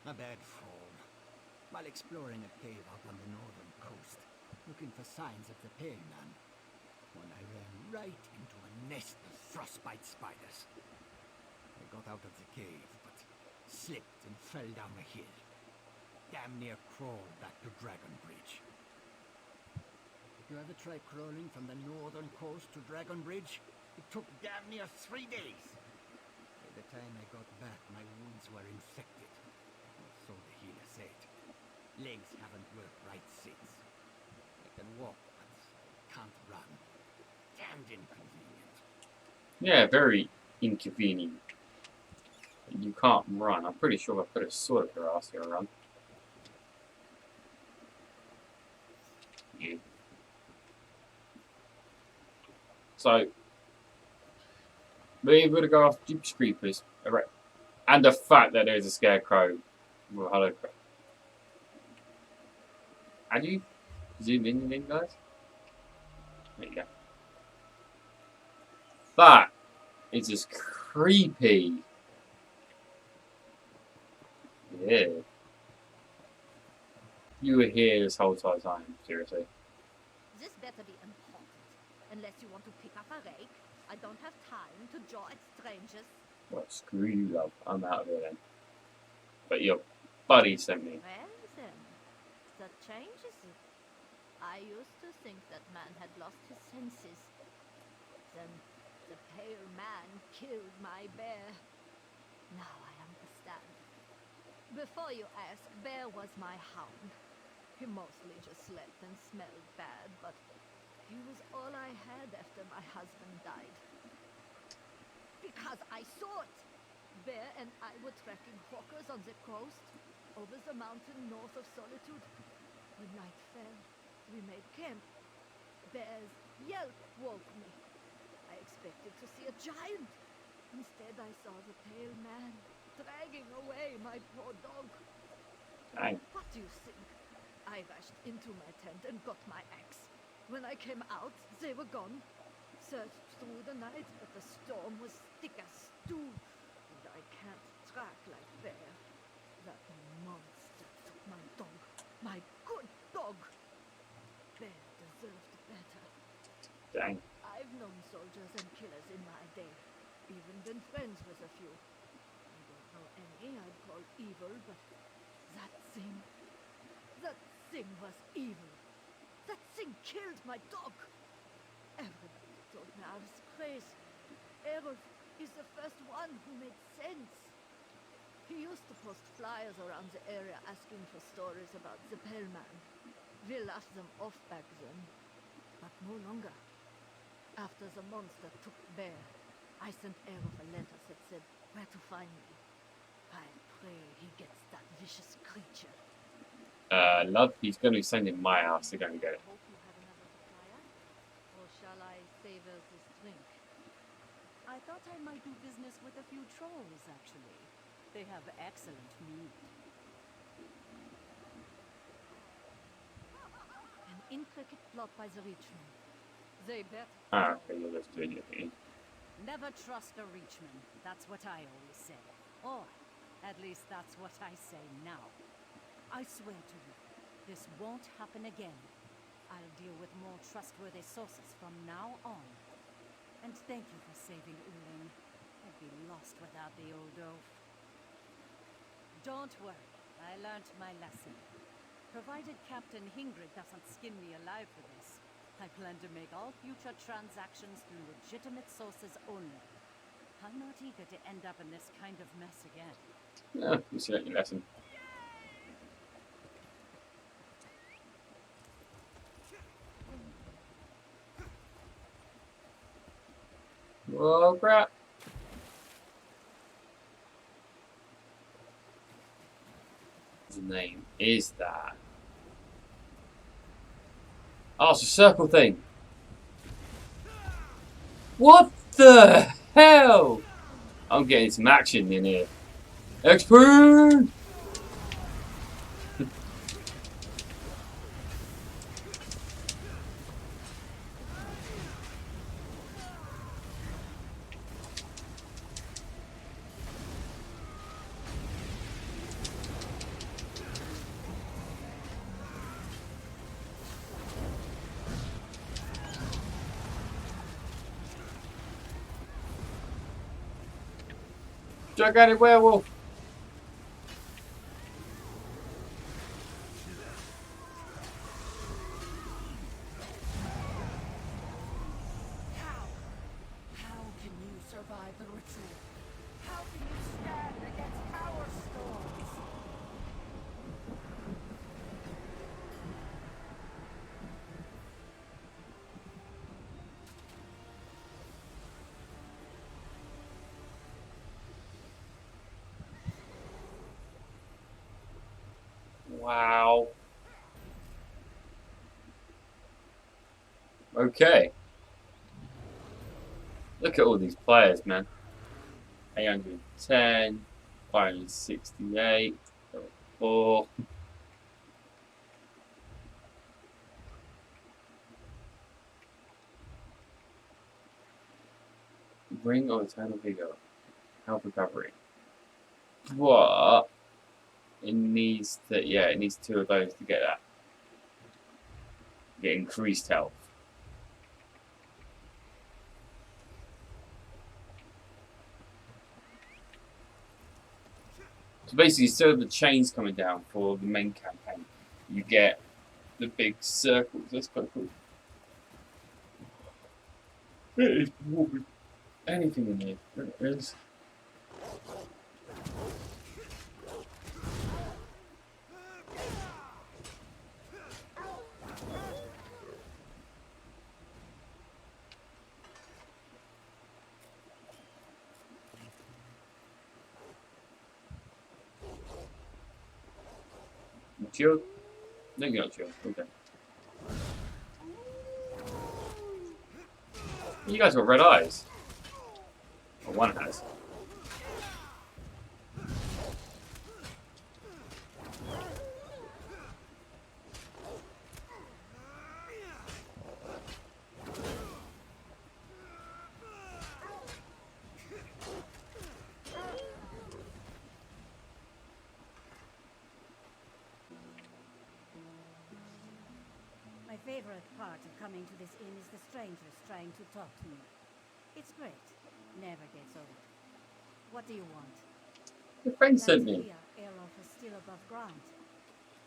A bad fall. While exploring a cave out on the northern coast, looking for signs of the Pale Man, when I ran right into a nest of frostbite spiders. I got out of the cave, but slipped and fell down a hill. Damn near crawled back to Dragon Bridge. Did you ever try crawling from the northern coast to Dragon Bridge? It took damn near 3 days. By the time I got back, my wounds were infected. Or so the healer said. Legs haven't worked right since. I can walk, but I can't run. Damned inconvenient. Yeah, very inconvenient. You can't run. I'm pretty sure if I put a sword up your ass, you'll run. Yeah. So, we're going to go off Jeepers Creepers. Alright. And the fact that there's a scarecrow with a hollow crab. How do you zoom in, guys? There you go. That is just creepy. Yeah. You were here this whole time, seriously. This better be important. Unless you want to pick up a rake, I don't have time to jaw at strangers. Well, screw you, love. I'm out of here then. But your buddy sent me. Well then, that changes it. I used to think that man had lost his senses. Then the Pale Man killed my bear. Now I understand. Before you ask, Bear was my hound. He mostly just slept and smelled bad, but he was all I had after my husband died. Because I saw it! Bear and I were tracking hawkers on the coast, over the mountain north of Solitude. When night fell, we made camp. Bear's yelp woke me. I expected to see a giant. Instead, I saw the Pale Man dragging away my poor dog. Dang. What do you think? I rushed into my tent and got my axe. When I came out, they were gone. Searched through the night, but the storm was thick as stew, and I can't track like Bear. That monster took my dog, my good dog. Bear deserved better. Dang. I've known soldiers and killers in my day, even been friends with a few. I don't know any I'd call evil, but that thing was evil. That thing killed my dog. Everybody told me I was crazy. Errol is the first one who made sense. He used to post flyers around the area asking for stories about the Pale Man. We laughed them off back then, but no longer. After the monster took Bear, I sent Errol a letter that said where to find me. I pray he gets that vicious creature. Love, he's going to be sending my ass to go and get it. Hope you have another supplier, or shall I savor this drink? I thought I might do business with a few trolls, actually. They have excellent meat. An intricate plot by the Reachmen. They bet. Ah, okay, you're just doing your thing. Never trust a Reachman. That's what I always say. Or, at least that's what I say now. I swear to you, this won't happen again. I'll deal with more trustworthy sources from now on. And thank you for saving Uling. I'd be lost without the old oaf. Don't worry, I learned my lesson. Provided Captain Hingrid doesn't skin me alive for this, I plan to make all future transactions through legitimate sources only. I'm not eager to end up in this kind of mess again. Yeah, you see that your lesson. crap. His name is that. Oh, it's a circle thing. What the hell? I'm getting some action in here. XP! Gigantic werewolf. How can you survive the ritual? How can you stand against power storms? Wow. Okay. Look at all these players, man. 810, 568, 4. Ring of Eternal Vigor. Health recovery. What? It needs to, yeah, it needs 2 of those to get that. Get increased health. So basically, instead of the chains coming down for the main campaign, you get the big circles. That's quite cool. It is warping. Anything in here. There it is. Chill? No, you're not chill. Okay. You guys got red eyes. Well, one has. My favorite part of coming to this inn is the strangers trying to talk to me. It's great. Never gets old. What do you want? Your friend sent me. Erof is still above ground.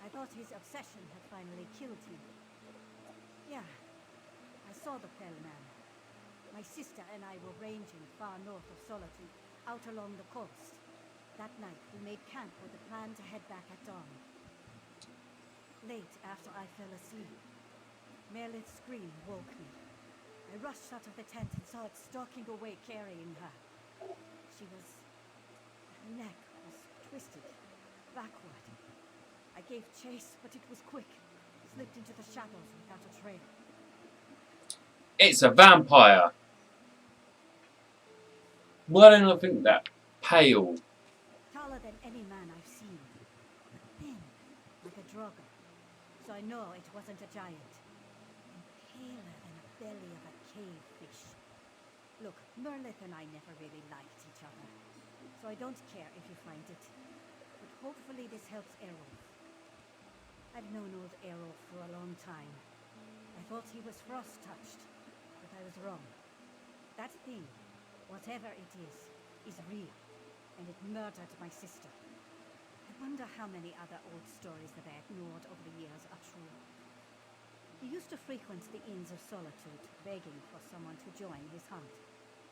I thought his obsession had finally killed him. Yeah, I saw the Pale Man. My sister and I were ranging far north of Solitude, out along the coast. That night, we made camp with a plan to head back at dawn. Late after I fell asleep, Merlin's scream woke me. I rushed out of the tent and saw it stalking away, carrying her. Her neck was twisted, backward. I gave chase, but it was quick. Slipped into the shadows without a trail. It's a vampire. Why don't I think that? Pale. Taller than any man I've seen. But thin, like a draugr. So I know it wasn't a giant. And paler than the belly of a cave fish. Look, Merlith and I never really liked each other. So I don't care if you find it. But hopefully this helps Errol. I've known old Errol for a long time. I thought he was frost-touched, but I was wrong. That thing, whatever it is real, and it murdered my sister. I wonder how many other old stories that I ignored over the years are true. He used to frequent the Inns of Solitude, begging for someone to join his hunt.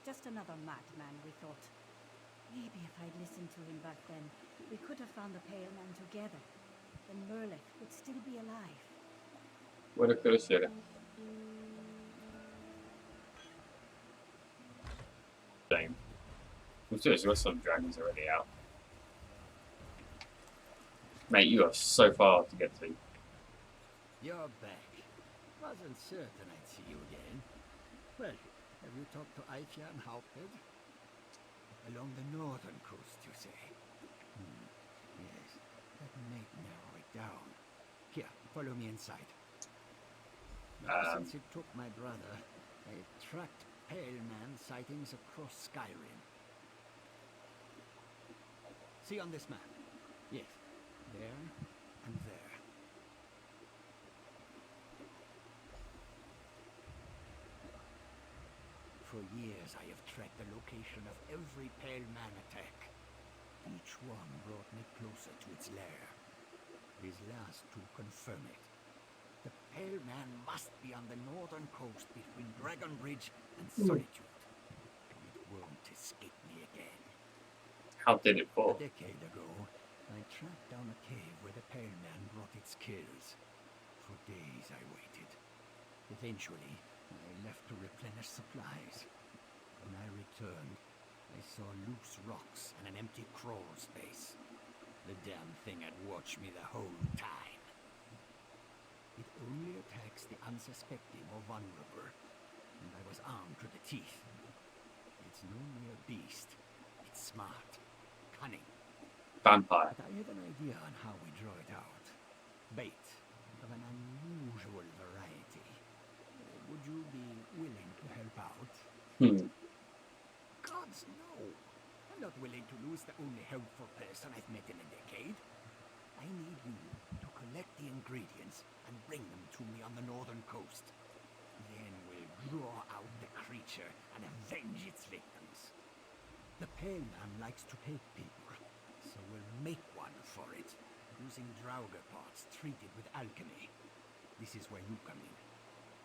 Just another madman, we thought. Maybe if I'd listened to him back then, we could have found the Pale Man together. Then Merlith would still be alive. What a could have said it. Shame. We've just got some dragons already out. Mate, you are so far to get to. You're back. Wasn't certain I'd see you again. Well, have you talked to Aifia and Haupthead? Along the northern coast, you say? Yes, that might narrow it down. Here, follow me inside. Since it took my brother, I tracked Pale Man sightings across Skyrim. See on this map? Yes, there and there. For years I have tracked the location of every Pale Man attack. Each one brought me closer to its lair. These last two confirm it. The Pale Man must be on the northern coast between Dragon Bridge and Solitude. It won't escape me again. How did it A fall? decade ago, I tracked down a cave where the Pale Man brought its kills. For days I waited. Eventually, I left to replenish supplies. When I returned, I saw loose rocks and an empty crawl space. The damn thing had watched me the whole time. It only attacks the unsuspecting or vulnerable, and I was armed to the teeth. It's no mere beast. It's smart, cunning. Vampire. But I have an idea on how we draw it out. Bait of an unusual variety. Would you be willing to help out? Gods, no. I'm not willing to lose the only helpful person I've met in a decade. I need you to collect the ingredients and bring them to me on the northern coast. Then we'll draw out the creature and avenge its victims. The Pale Man likes to take people, so we'll make one for it, using Draugr parts treated with alchemy. This is where you come in.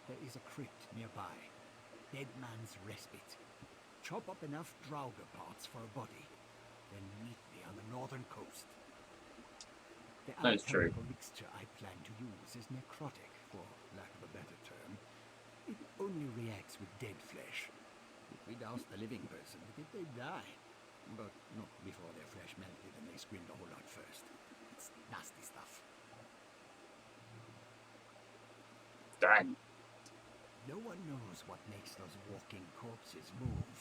There is a crypt nearby. Dead Man's Respite. Chop up enough Draugr parts for a body, then meet me on the northern coast. The That is true. alchemical mixture I plan to use is necrotic, for lack of a better term. It only reacts with dead flesh. If we douse the living person with it, they die. But not before their flesh melted and they screamed a whole lot first. It's nasty stuff. Dang. No one knows what makes those walking corpses move.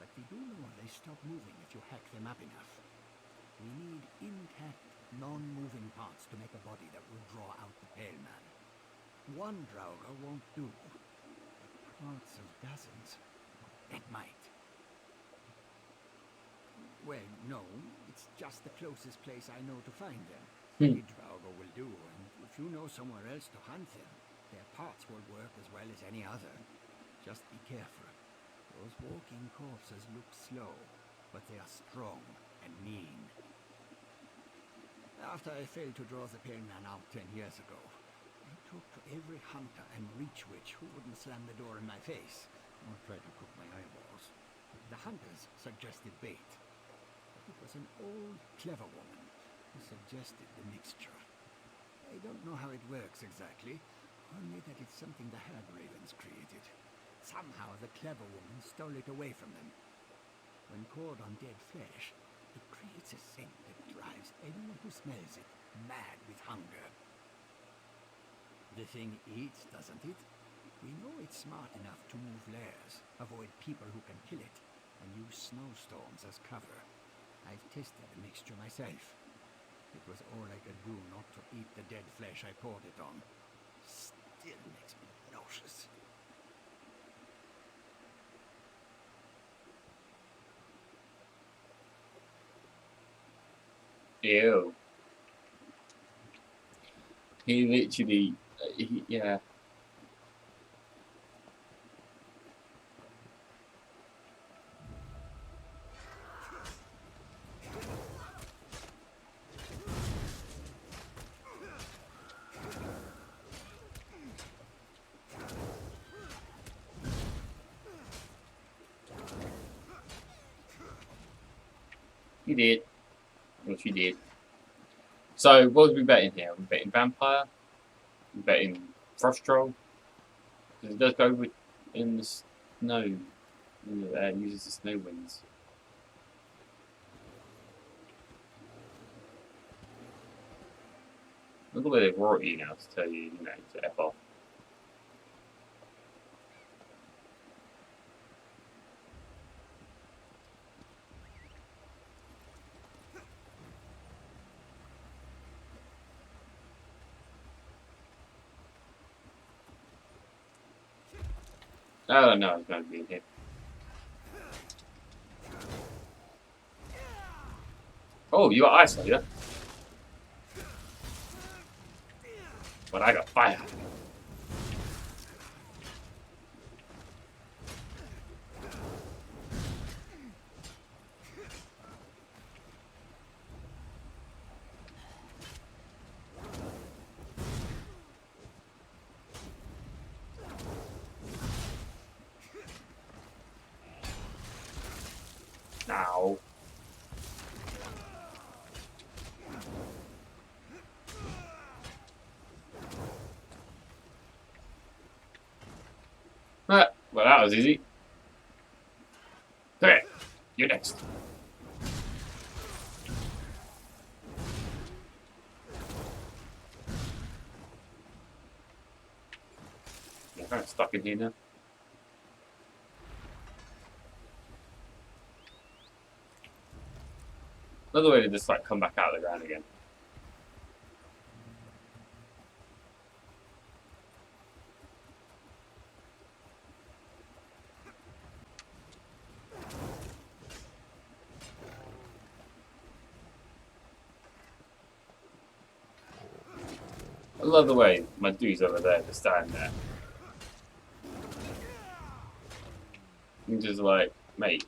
But we do know they stop moving if you hack them up enough. We need intact, non-moving parts to make a body that will draw out the Pale Man. One Draugr won't do, but parts of dozens, it might. Well, no, it's just the closest place I know to find them. Any Draugr will do, and if you know somewhere else to hunt them, their parts will work as well as any other. Just be careful. Those walking corpses look slow, but they are strong and mean. After I failed to draw the Pale Man out 10 years ago, I talked to every hunter and reach witch who wouldn't slam the door in my face or try to cook my eyeballs. The hunters suggested bait. It was an old, clever woman who suggested the mixture. I don't know how it works exactly, only that it's something the Hag Ravens created. Somehow the clever woman stole it away from them. When poured on dead flesh, it creates a scent that drives anyone who smells it mad with hunger. The thing eats, doesn't it? We know it's smart enough to move lairs, avoid people who can kill it, and use snowstorms as cover. I've tested the mixture myself. It was all I could do not to eat the dead flesh I poured it on. Still makes me nauseous. Ew. He literally, yeah. He did. What she did. So, what was we betting here? We're betting Vampire? We're betting Frost Troll? Because it does go with in the snow Uses the snow winds. Look at where they've brought you now to tell you, you know, to F off. Oh no, it's going to be in here. Oh, you got ice, are you? But I got fire. Ow. Well, that was easy. Okay, you're next. I'm kind of stuck in here now. Another way to just like come back out of the ground again. I love the way my dude's over there just standing there. I'm just like, mate,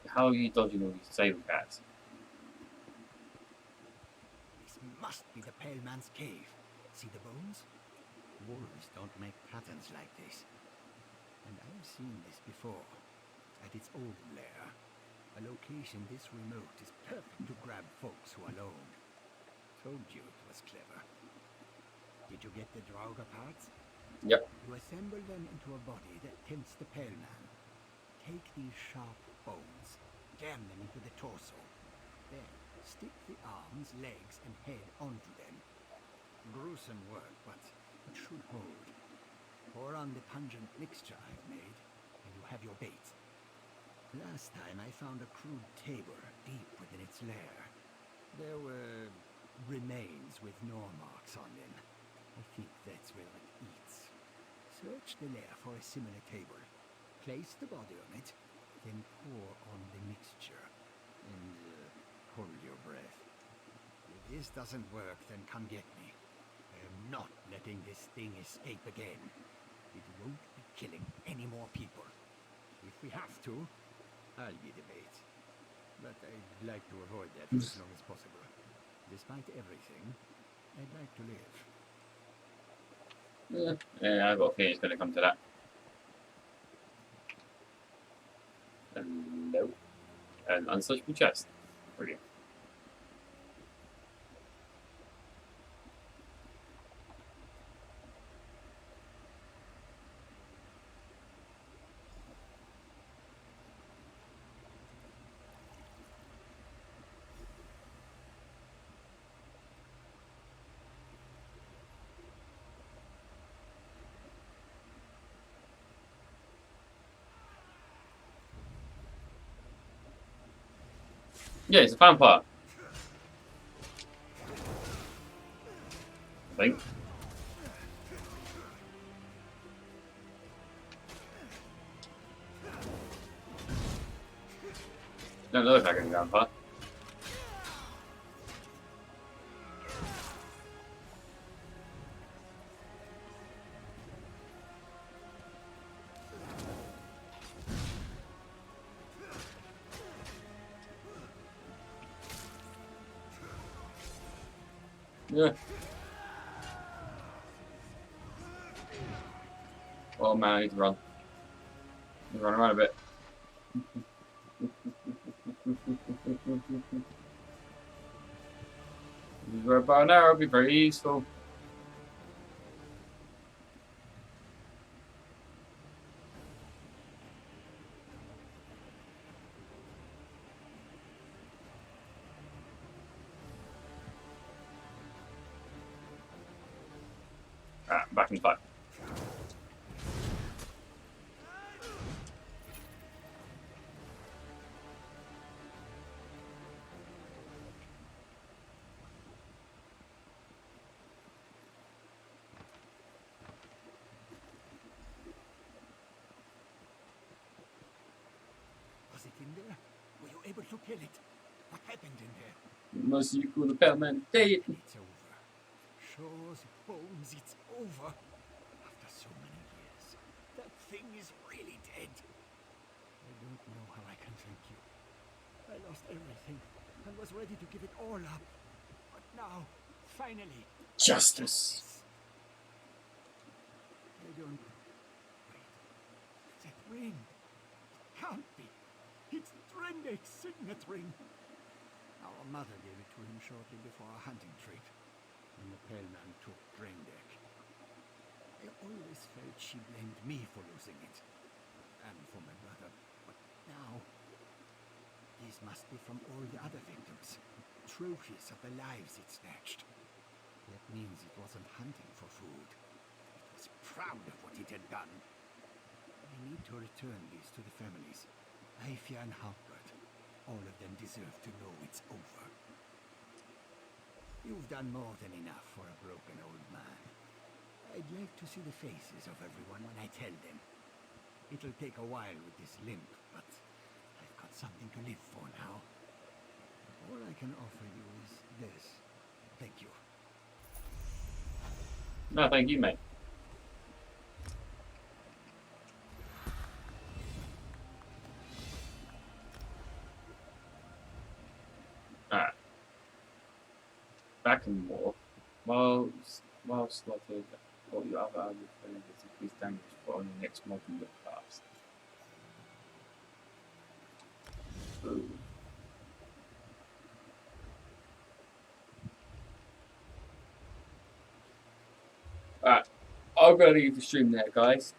how are you dodging all these saber cats? This must be the Pale Man's cave. See the bones? Wolves don't make patterns like this. And I've seen this before. At its old lair. A location this remote is perfect to grab folks who are alone. Told you it was clever. Did you get the Draugr parts? Yep. You assemble them into a body that tempts the Pale Man. Take these sharp bones, jam them into the torso. Then stick the arms, legs, and head onto them. Gruesome work, but it should hold. Pour on the pungent mixture I've made, and you have your bait. Last time I found a crude tabor deep within its lair. There were remains with gnaw marks on them. I think that's where it eats. Search the lair for a similar table. Place the body on it, then pour on the mixture. And hold your breath. If this doesn't work, then come get me. I am not letting this thing escape again. It won't be killing any more people. If we have to, I'll be the bait. But I'd like to avoid that for as long as possible. Despite everything, I'd like to live. Yeah, I've got a feeling it's going to come to that. Hello. An unsearchable chest. Brilliant. Yeah, it's a vampire. I think. Don't look like a vampire. Yeah. Oh man, I need to run. I'm running around a bit. This is where a bow and arrow would be very useful. Back in 5. Was it in there? Were you able to kill it? What happened in there? Must you call the bellman? Dead. It's over. Shaw's bones, it's over. After so many years, that thing is really dead. I don't know how I can thank you. I lost everything and was ready to give it all up. But now, finally, Justice. I don't... Wait. That ring. It can't be. It's Drendek's signet ring. Our mother gave it to him shortly before our hunting trip, when the Pale Man took Drendek. I always felt she blamed me for losing it, and for my brother, but now... These must be from all the other victims. Trophies of the lives it snatched. That means it wasn't hunting for food. It was proud of what it had done. I need to return these to the families. Aifia and Halbert. All of them deserve to know it's over. You've done more than enough for a broken old man. I'd like to see the faces of everyone when I tell them. It'll take a while with this limp, but I've got something to live for now. All I can offer you is this. Thank you. No, thank you, mate. Alright. Back in war. While slotted, all the other armies increase damage for on the next model look past. Ooh. Alright, I'm going to leave the stream there, guys.